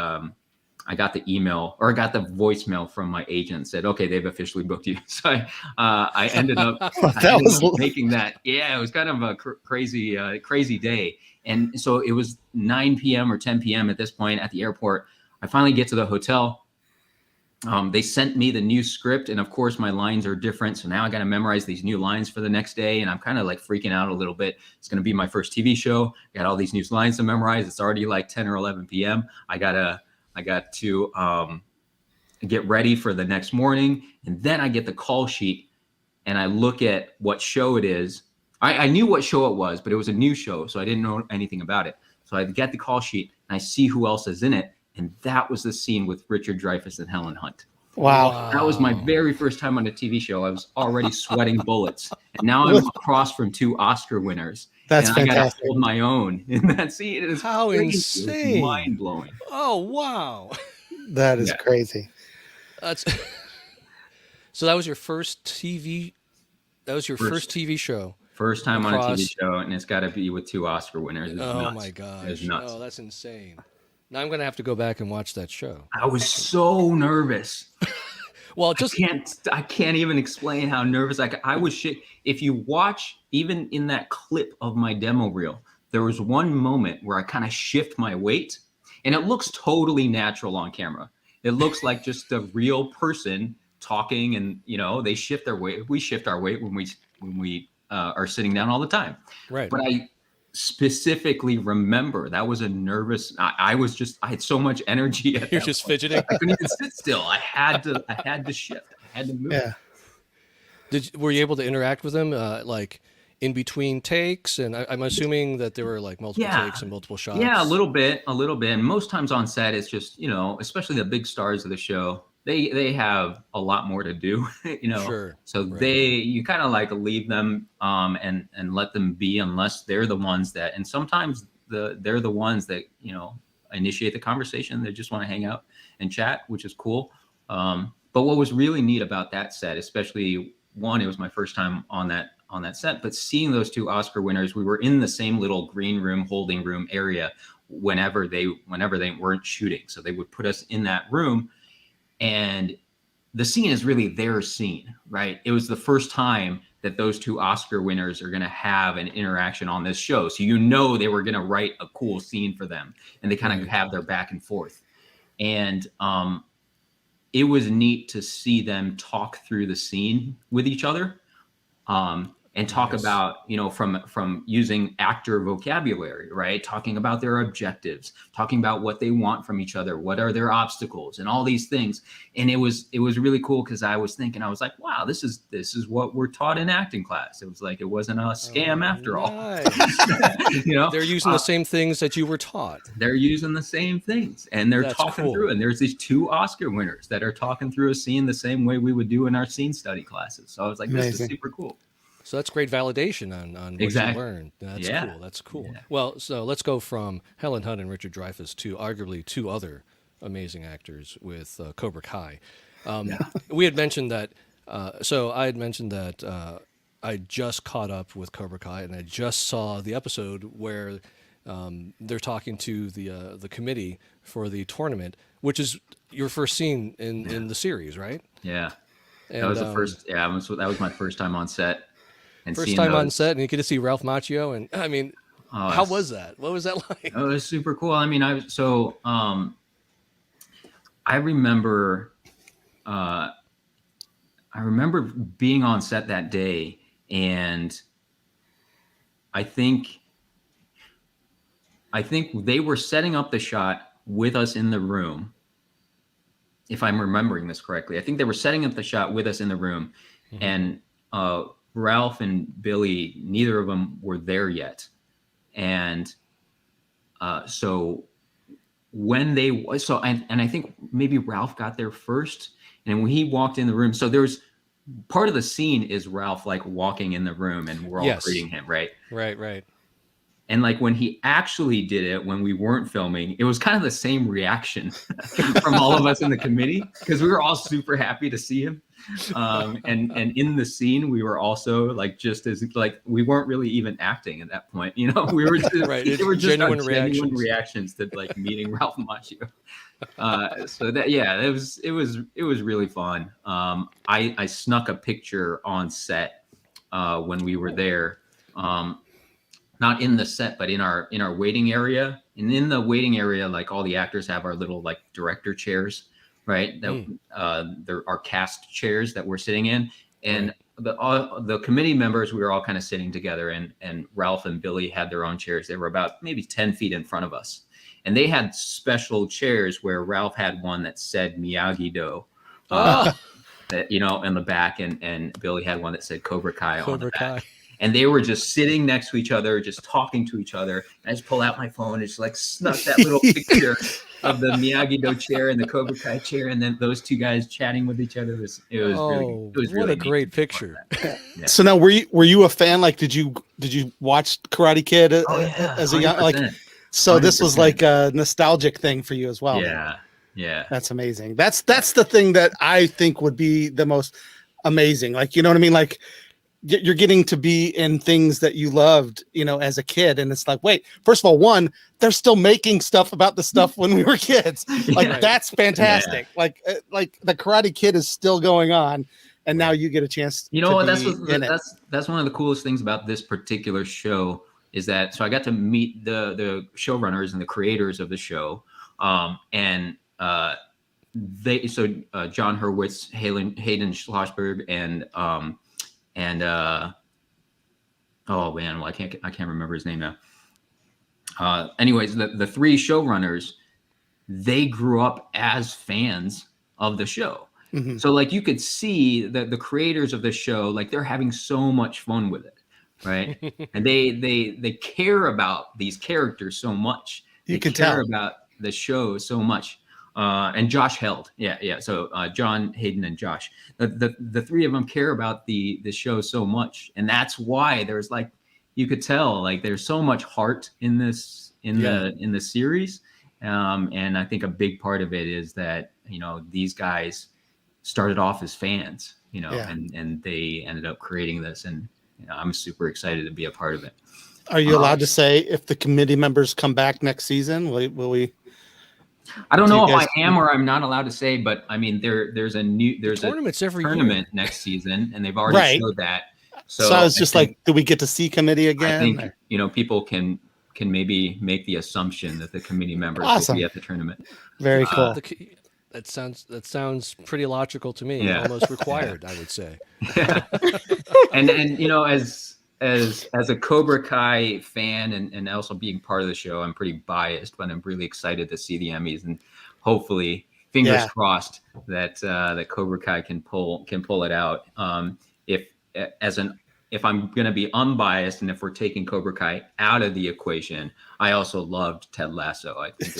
email, or I got the voicemail from my agent, said, okay, they've officially booked you. So I ended up making that. Yeah, it was kind of a crazy day. And so it was 9 p.m. or 10 p.m. at this point at the airport. I finally get to the hotel. They sent me the new script, and of course my lines are different. So now I got to memorize these new lines for the next day, and I'm kind of like freaking out a little bit. It's going to be my first TV show. I got all these new lines to memorize. It's already like 10 or 11 p.m. I got to get ready for the next morning, and then I get the call sheet, and I look at what show it is. I knew what show it was, but it was a new show, so I didn't know anything about it. So I get the call sheet, and I see who else is in it. And that was the scene with Richard Dreyfuss and Helen Hunt. Wow. That was my very first time on a TV show. I was already sweating bullets. And now I'm across from 2 Oscar winners. That's and fantastic. I got to hold my own in that scene. It is How crazy. insane. It was mind-blowing. Oh, wow. That is crazy. That's so that was your first TV. That was your first TV show. First time on a TV show, and it's got to be with 2 Oscar winners. It's nuts. My gosh. It's nuts. Oh, that's insane. Now I'm going to have to go back and watch that show. I was so nervous. Well, I can't even explain how nervous I was. Shit. If you watch even in that clip of my demo reel, there was one moment where I kind of shift my weight, and it looks totally natural on camera. It looks like just a real person talking, and they shift their weight. We shift our weight when we are sitting down all the time. Right. But I specifically remember that was a nervous. I had so much energy. You're just fidgeting. I couldn't even sit still. I had to shift. I had to move. Yeah. Were you able to interact with them like in between takes? And I'm assuming that there were like multiple takes and multiple shots. Yeah, a little bit. And most times on set, it's just especially the big stars of the show. They have a lot more to do, Sure. So you kind of like leave them and let them be, unless they're the ones that, and sometimes they're the ones that initiate the conversation. They just want to hang out and chat, which is cool. But what was really neat about that set, especially it was my first time on that set, but seeing those 2 Oscar winners, we were in the same little green room, holding room area whenever they weren't shooting. So they would put us in that room. And the scene is really their scene, right? It was the first time that those 2 Oscar winners are going to have an interaction on this show. So they were going to write a cool scene for them, and they kind of have their back and forth. And it was neat to see them talk through the scene with each other. And talk about, from using actor vocabulary, right? Talking about their objectives, talking about what they want from each other, what are their obstacles, and all these things. And it was really cool, because I was like, wow, this is what we're taught in acting class. It was like, it wasn't a scam after all. They're using the same things that you were taught. They're using the same things, and they're talking through. And there's these 2 Oscar winners that are talking through a scene the same way we would do in our scene study classes. So I was like, this is super cool. So that's great validation on what you learned. That's cool. That's cool. Yeah. Well, so let's go from Helen Hunt and Richard Dreyfuss to arguably 2 other amazing actors with Cobra Kai. We had mentioned that. So I had mentioned that I just caught up with Cobra Kai, and I just saw the episode where they're talking to the committee for the tournament, which is your first scene in the series, right? Yeah. And, that was the first. Yeah, that was my first time on set. First time on set, and you get to see Ralph Macchio, and I mean, how was that? What was that like? Oh, it was super cool. I mean, I remember being on set that day, and I think they were setting up the shot with us in the room. If I'm remembering this correctly, I think they were setting up the shot with us in the room, and Ralph and Billy, neither of them were there yet. And so when and I think maybe Ralph got there first. And when he walked in the room, so there's part of the scene is Ralph like walking in the room, and we're all greeting him, right? Right. And like when he actually did it, when we weren't filming, it was kind of the same reaction from all of us in the committee, because we were all super happy to see him. And in the scene, we were also like, just as like, we weren't really even acting at that point, we were just, they were just genuine reactions to like meeting Ralph Macchio. So that, it was really fun. I snuck a picture on set when we were there. not in the set, but in our waiting area. And in the waiting area, like all the actors have our little like director chairs, right? That there are cast chairs that we're sitting in, and the committee members, we were all kind of sitting together, and Ralph and Billy had their own chairs. They were about maybe 10 feet in front of us, and they had special chairs where Ralph had one that said Miyagi-Do. That, you know, in the back, and Billy had one that said Cobra Kai on the back. And they were just sitting next to each other, just talking to each other. And I just pulled out my phone and just like snuck that little picture of the Miyagi-Do chair and the Cobra Kai chair, and then those two guys chatting with each other. It was what really a great picture. Yeah. So now, were you a fan? Like, did you watch Karate Kid as a young 100%. like? So 100%. This was like a nostalgic thing for you as well. Yeah, that's amazing. That's the thing that I think would be the most amazing. Like, you know what I mean? Like, you're getting to be in things that you loved, you know, as a kid, and it's like, wait, first of all, they're still making stuff about the stuff when we were kids. Like, that's fantastic. Yeah. Like the Karate Kid is still going on, and now you get a chance. You know, that's one of the coolest things about this particular show is that. So I got to meet the showrunners and the creators of the show, and. John Hurwitz, Hayden Schlossberg, and oh man, well, I can't remember his name now. Anyways, the three showrunners, they grew up as fans of the show. Mm-hmm. So like you could see that the creators of the show, like they're having so much fun with it, right? And they care about these characters so much. They care about the show so much. And Josh Held. Yeah. So John, Hayden, and Josh. The three of them care about the show so much. And that's why there's like, you could tell, like there's so much heart in this, in the series. And I think a big part of it is that, you know, these guys started off as fans, you know, and they ended up creating this. And you know, I'm super excited to be a part of it. Are you allowed to say if the committee members come back next season? Will we? I don't know if I am or I'm not allowed to say, but I mean, there's a tournament next season, and they've already showed that. So I was just like, do we get to see committee again? I think you know, people can maybe make the assumption that the committee members will be at the tournament. Very cool. That sounds pretty logical to me. Yeah. Almost required, I would say. Yeah. and you know, as a Cobra Kai fan and also being part of the show, I'm pretty biased, but I'm really excited to see the Emmys, and hopefully, fingers crossed that that Cobra Kai can pull it out. If I'm going to be unbiased, and if we're taking Cobra Kai out of the equation, I also loved Ted Lasso. I think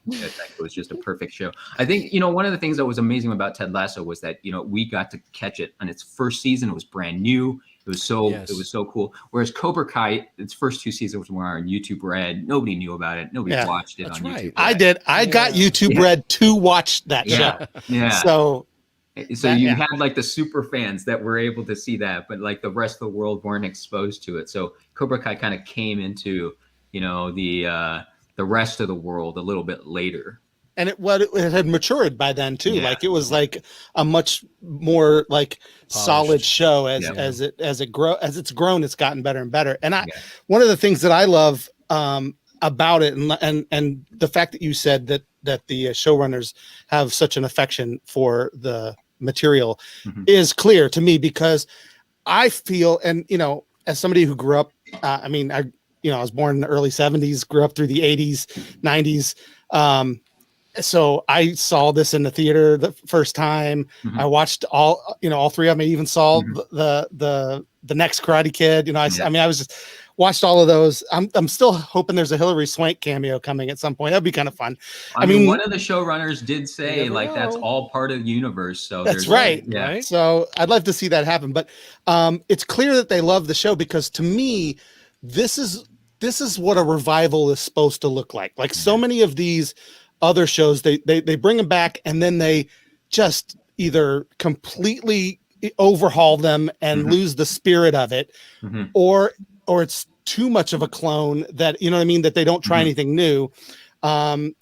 it was just a perfect show. I think, you know, one of the things that was amazing about Ted Lasso was that, you know, we got to catch it on its first season. It was brand new. It was so cool. Whereas Cobra Kai, its first two seasons were on YouTube Red. Nobody knew about it. Nobody watched it on YouTube Red. I did. I got YouTube Red to watch that show. Yeah. So you had like the super fans that were able to see that, but like the rest of the world weren't exposed to it. So Cobra Kai kind of came into, you know, the rest of the world a little bit later. And it had matured by then too. Yeah. Like it was like a much more like solid show as it's grown, it's gotten better and better. And one of the things that I love about it, and the fact that you said that the showrunners have such an affection for the material is clear to me, because I feel, and you know, as somebody who grew up, I was born in the early 70s, grew up through the 80s, 90s. So I saw this in the theater the first time. I watched all three of them. I even saw the next Karate Kid. You know, I was just watched all of those. I'm still hoping there's a Hilary Swank cameo coming at some point. That'd be kind of fun. I mean, one of the showrunners did say like that's all part of the universe. So that's right. Right. So I'd love to see that happen. But it's clear that they love the show, because to me, this is what a revival is supposed to look like. Like so many of these other shows, they bring them back and then they just either completely overhaul them and lose the spirit of it, or it's too much of a clone that, you know what I mean, that they don't try anything new. And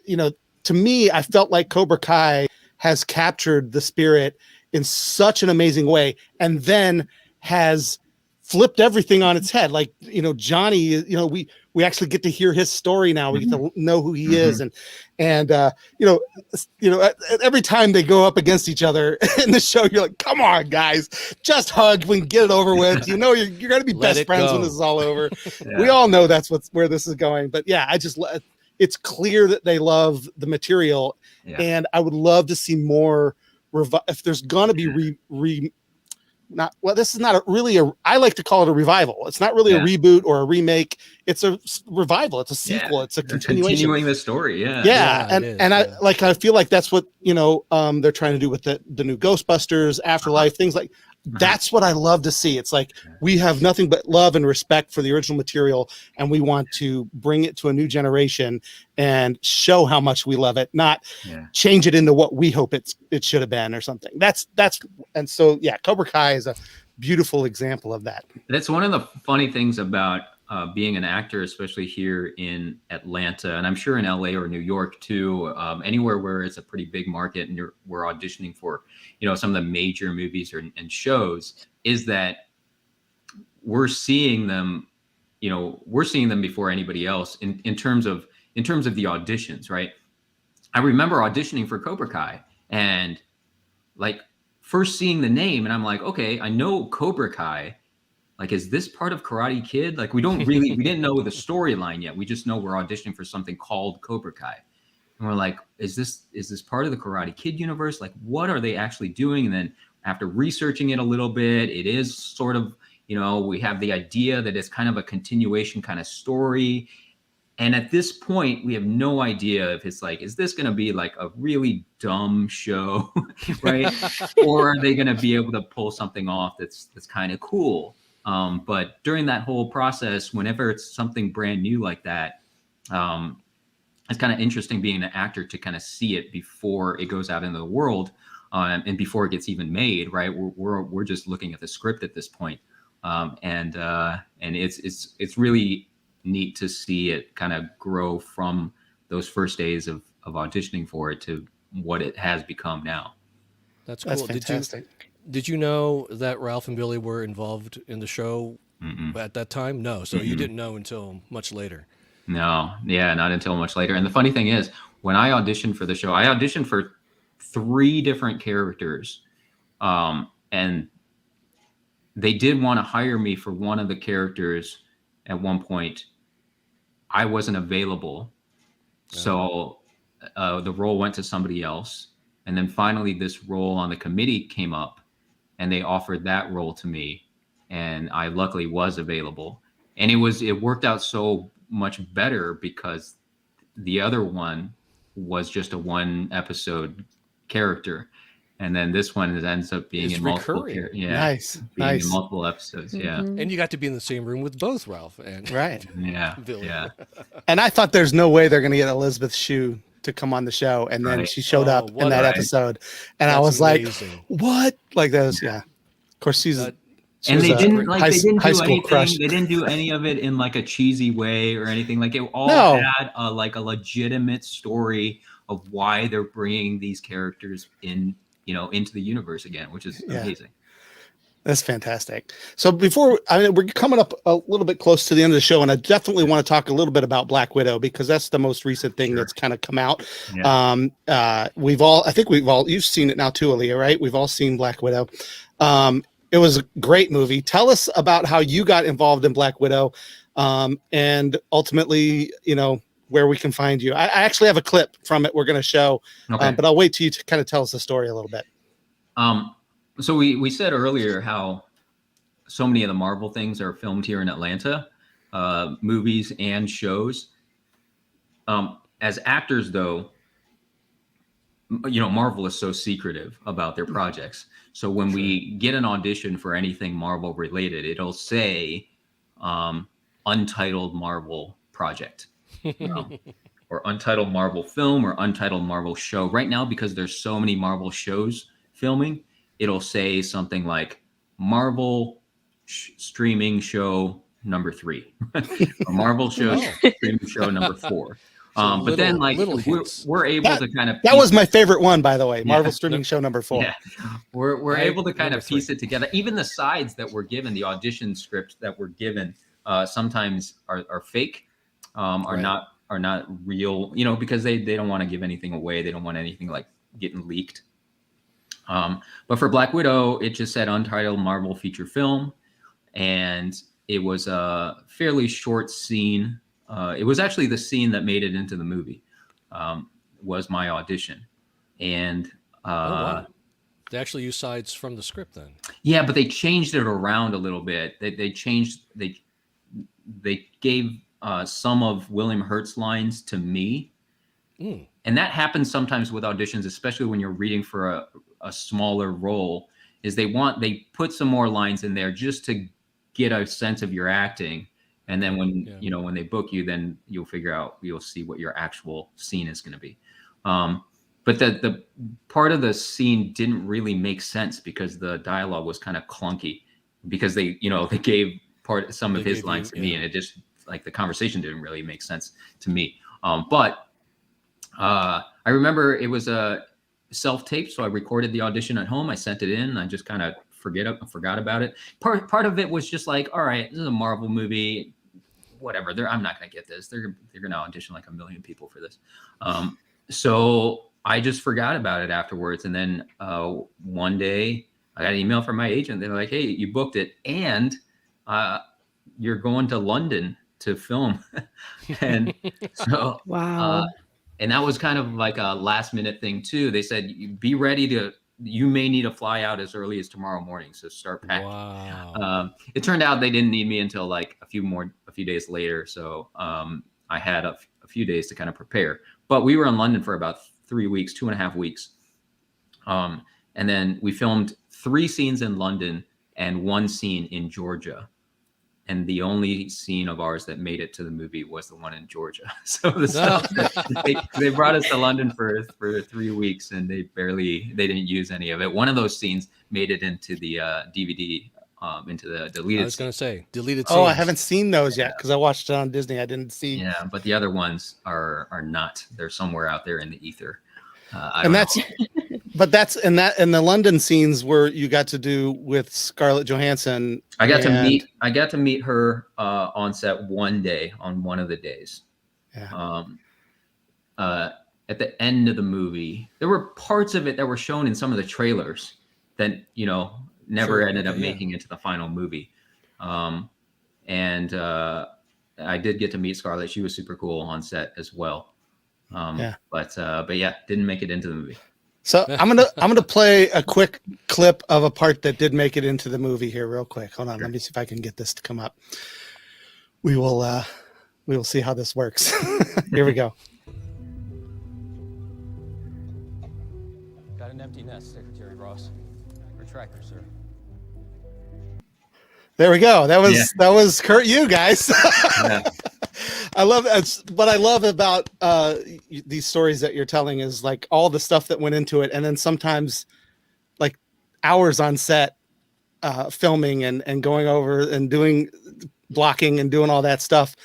you know, to me, I felt like Cobra Kai has captured the spirit in such an amazing way, and then has flipped everything on its head. Like, you know, Johnny, you know, we actually get to hear his story now. We get to know who he is. And you know, every time they go up against each other in the show, you're like, come on, guys, just hug. We can get it over with. You know, you're going to be best friends when this is all over. We all know that's where this is going. But yeah, it's clear that they love the material. And I would love to see more. If there's going to be this is not I like to call it a revival. It's not really a reboot or a remake. It's a revival. It's a sequel. It's a continuation. Continuing the story. I feel like that's what, you know, they're trying to do with the new Ghostbusters, Afterlife, things like that's what I love to see. It's like we have nothing but love and respect for the original material, and we want to bring it to a new generation and show how much we love it, not change it into what we hope it should have been or something. And so Cobra Kai is a beautiful example of that. That's one of the funny things about being an actor, especially here in Atlanta, and I'm sure in LA or New York too, anywhere where it's a pretty big market and we're auditioning for, you know, some of the major movies and shows, is that we're seeing them before anybody else in terms of the auditions, right? I remember auditioning for Cobra Kai and like first seeing the name, and I'm like, okay, I know Cobra Kai. Like, is this part of Karate Kid? Like, we didn't know the storyline yet. We just know we're auditioning for something called Cobra Kai. And we're like, is this part of the Karate Kid universe? Like, what are they actually doing? And then after researching it a little bit, it is sort of, you know, we have the idea that it's kind of a continuation kind of story. And at this point, we have no idea if it's like, is this going to be like a really dumb show, right? Or are they going to be able to pull something off that's kind of cool? But during that whole process, whenever it's something brand new like that, it's kind of interesting being an actor to kind of see it before it goes out into the world, and before it gets even made, right? We're just looking at the script at this point, and it's really neat to see it kind of grow from those first days of auditioning for it to what it has become now. That's cool. That's fantastic. Did you know that Ralph and Billy were involved in the show at that time? No. So you didn't know until much later. No. Yeah, not until much later. And the funny thing is, when I auditioned for the show, I auditioned for 3 different characters. And they did want to hire me for one of the characters at one point. I wasn't available. So the role went to somebody else. And then finally this role on the committee came up, and they offered that role to me, and I luckily was available. And it worked out so much better because the other one was just a 1 episode character, and then this one ends up being in multiple nice in multiple episodes. And you got to be in the same room with both Ralph and Billy. And I thought there's no way they're going to get Elizabeth Shue to come on the show, and then she showed up in that episode, and I was amazing. Like, what? Like those, Of course, she's and they didn't they didn't do any of it in like a cheesy way or anything. Like it all had a legitimate story of why they're bringing these characters in, you know, into the universe again, which is amazing. That's fantastic. So we're coming up a little bit close to the end of the show, and I definitely want to talk a little bit about Black Widow because that's the most recent thing that's kind of come out. You've seen it now too, Aaliyah, right? We've all seen Black Widow. It was a great movie. Tell us about how you got involved in Black Widow, and ultimately, you know, where we can find you. I actually have a clip from it we're going to show, but I'll wait till you to kind of tell us the story a little bit. So we said earlier how so many of the Marvel things are filmed here in Atlanta, movies and shows. As actors, though, you know, Marvel is so secretive about their projects. So when we get an audition for anything Marvel related, it'll say Untitled Marvel Project. Or Untitled Marvel Film or Untitled Marvel Show. Right now, because there's so many Marvel shows filming, it'll say something like Marvel streaming show number 3 or Marvel show streaming show number 4. But then, like, we're able to kind of that was my favorite one, by the way. Marvel Yeah. streaming show number 4. Yeah, we're able to kind of number 3. piece it together. Even the sides that we're given, the audition scripts that we're given, sometimes are fake, Right. are not real. You know, because they don't want to give anything away. They don't want anything like getting leaked. But for Black Widow, it just said Untitled Marvel Feature Film, and it was a fairly short scene. It was actually the scene that made it into the movie. Was my audition, and wow. They actually use sides from the script then. Yeah, but they changed it around a little bit. They changed. They gave some of William Hurt's lines to me, and that happens sometimes with auditions, especially when you're reading for a smaller role. Is they put some more lines in there just to get a sense of your acting. And then when they book you, then you'll see what your actual scene is going to be. But the part of the scene didn't really make sense because the dialogue was kind of clunky because they gave some of his lines to me, and it just like the conversation didn't really make sense to me. But I remember it was a self-tape, so I recorded the audition at home. I sent it in. I just kind of forgot about it. Part of it was just like, all right, this is a Marvel movie. Whatever, I'm not going to get this. They're going to audition like 1 million people for this. So I just forgot about it afterwards. And then one day I got an email from my agent. They're like, hey, you booked it. And you're going to London to film. And so, wow. And that was kind of like a last minute thing too. They said, be ready you may need to fly out as early as tomorrow morning. So start packing. Wow. It turned out they didn't need me until like a few days later. So I had a few days to kind of prepare, but we were in London for about 3 weeks, 2.5 weeks. And then we filmed 3 scenes in London and 1 scene in Georgia. And the only scene of ours that made it to the movie was the one in Georgia. So they brought us to London for 3 weeks, and they didn't use any of it. One of those scenes made it into the DVD, into the deleted. I was going to say deleted. Oh, I haven't seen those yet because I watched it on Disney. I didn't see. Yeah, but the other ones are not. They're somewhere out there in the ether. But that's in the London scenes where you got to do with Scarlett Johansson. I got to meet her on set one day on one of the days. Yeah. At the end of the movie, there were parts of it that were shown in some of the trailers that never ended up making it to the final movie. And I did get to meet Scarlett. She was super cool on set as well. But yeah, didn't make it into the movie. So I'm gonna play a quick clip of a part that did make it into the movie here, real quick. Hold on, Let me see if I can get this to come up. We will see how this works. Here we go. Got an empty nest, Secretary Ross. Retractor, sir. There we go. That was Kurt, you guys. Yeah. I love that. What I love about these stories that you're telling is like all the stuff that went into it, and then sometimes like hours on set filming and going over and doing blocking and doing all that stuff.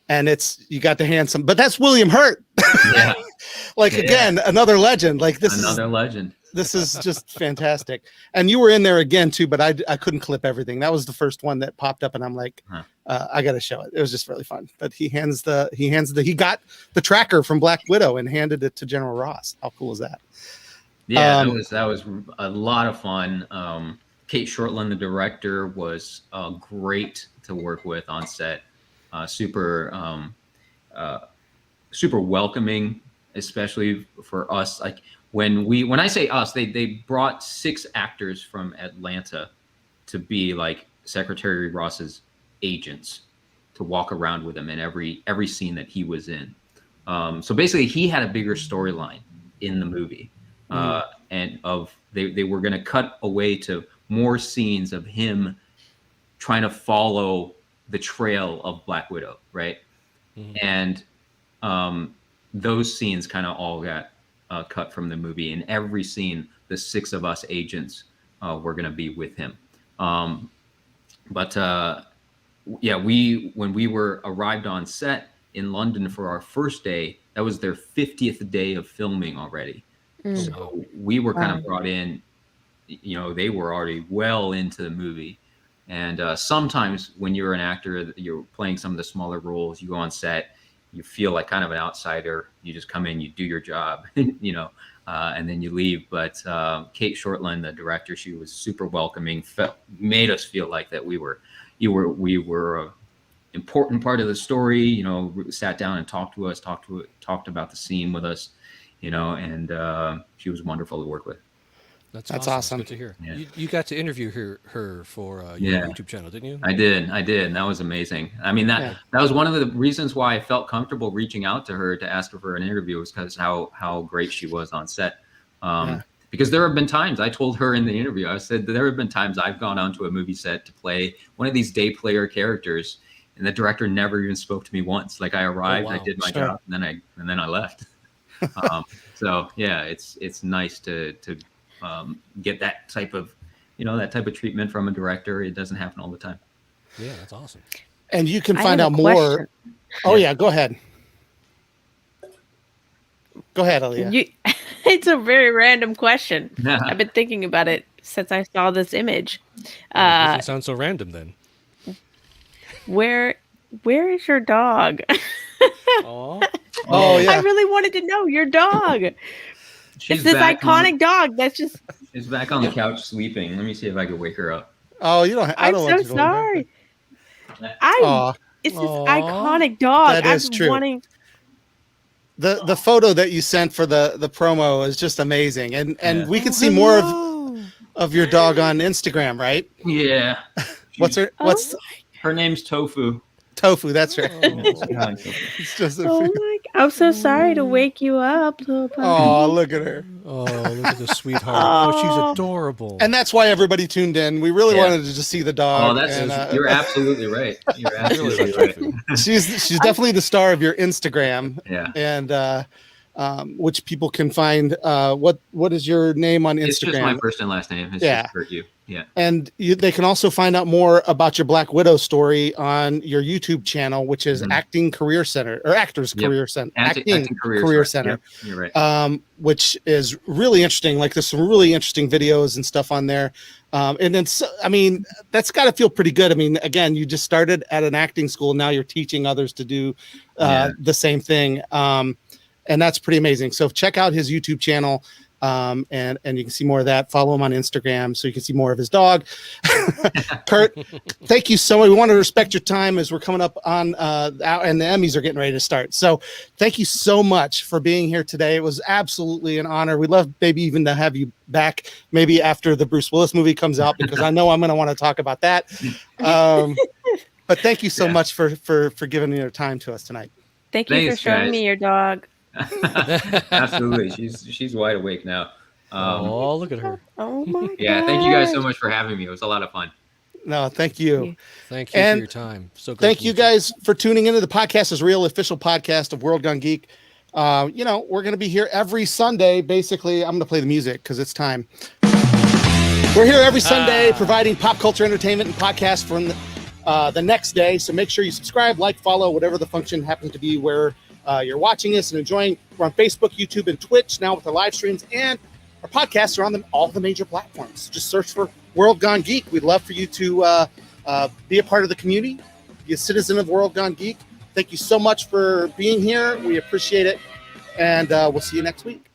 And you got to hand some, but that's William Hurt. Yeah. Again, another legend. Like another legend. This is just fantastic. And you were in there again too, but I couldn't clip everything. That was the first one that popped up, and I'm like, I got to show it. It was just really fun. But he got the tracker from Black Widow and handed it to General Ross. How cool is that? Yeah, that was a lot of fun. Kate Shortland, the director, was great to work with on set. Super welcoming, especially for us. Like when I say us, they brought 6 actors from Atlanta to be like Secretary Ross's agents, to walk around with him in every scene that he was in. So basically, he had a bigger storyline in the movie, and they were going to cut away to more scenes of him trying to follow the trail of Black Widow, right? And those scenes kind of all got cut from the movie. In every scene, the 6 of us agents were going to be with him. When we arrived on set in London for our first day, that was their 50th day of filming already. Mm. So we were kind Wow. of brought in, you know, they were already well into the movie. And sometimes when you're an actor, you're playing some of the smaller roles, you go on set, you feel like kind of an outsider. You just come in, you do your job, you know, and then you leave. But Kate Shortland, the director, she was super welcoming, made us feel like that we were an important part of the story, you know, sat down and talked to us, talked about the scene with us, you know, and she was wonderful to work with. That's That's awesome. Good to hear. Yeah. You got to interview her for your YouTube channel, didn't you? I did. And that was amazing. I mean, that was one of the reasons why I felt comfortable reaching out to her to ask her for an interview, was because how great she was on set. Because there have been times, I told her in the interview, I said, there have been times I've gone onto a movie set to play one of these day player characters, and the director never even spoke to me once. Like, I arrived, I did my job, and then I left. So yeah, it's nice to get that type of, you know, that type of treatment from a director. It doesn't happen all the time. Yeah, that's awesome. And you can find out more. Oh yeah, go ahead. Go ahead, Aaliyah. It's a very random question. Yeah. I've been thinking about it since I saw this image. It doesn't sound so random then. Where is your dog? Oh yeah. I really wanted to know your dog. She's It's this back iconic dog. That's just. She's back on the couch sleeping. Let me see if I can wake her up. Oh, you don't. I I'm don't so want you to sorry. It's this iconic dog. That is true. The photo that you sent for the promo is just amazing, and we can see more of your dog on Instagram, right? Yeah. What's her name's Tofu. Tofu, that's right. It's just I'm so sorry to wake you up. Oh, look at her. Oh, look at the sweetheart. Oh, she's adorable. And that's why everybody tuned in. We really wanted to just see the dog. Oh, you're absolutely right. You're absolutely right. She's definitely the star of your Instagram. Yeah. And which people can find. What is your name on Instagram? It's just my first and last name. It's just Kurt Yu. Yeah. And they can also find out more about your Black Widow story on your YouTube channel, which is Acting Career Center, or Actors Career Center. Acting Career Center. Yep, you're right. Which is really interesting. Like, there's some really interesting videos and stuff on there. And it's, I mean, that's got to feel pretty good. I mean, again, you just started at an acting school. Now you're teaching others to do the same thing. And that's pretty amazing. So check out his YouTube channel. And you can see more of that. Follow him on Instagram so you can see more of his dog. Kurt, thank you so much. We want to respect your time as we're coming up on and the Emmys are getting ready to start. So thank you so much for being here today. It was absolutely an honor. We'd love maybe even to have you back maybe after the Bruce Willis movie comes out, because I know I'm going to want to talk about that. But thank you so much for giving your time to us tonight. Thank you for showing me your dog. Absolutely. She's wide awake now. Oh, look at her. Oh my god. Yeah, thank you guys so much for having me. It was a lot of fun. No, thank you. Thank you for your time. So great. Thank you guys for tuning into the Podcast is Real, official podcast of World Gone Geek. You know, we're going to be here every Sunday. Basically, I'm going to play the music because it's time. We're here every Sunday providing pop culture entertainment and podcasts from the next day. So make sure you subscribe, like, follow, whatever the function happens to be where you're watching us and enjoying. We're on Facebook, YouTube, and Twitch now with our live streams, and our podcasts are on all the major platforms. Just search for World Gone Geek. We'd love for you to be a part of the community, be a citizen of World Gone Geek. Thank you so much for being here. We appreciate it, and we'll see you next week.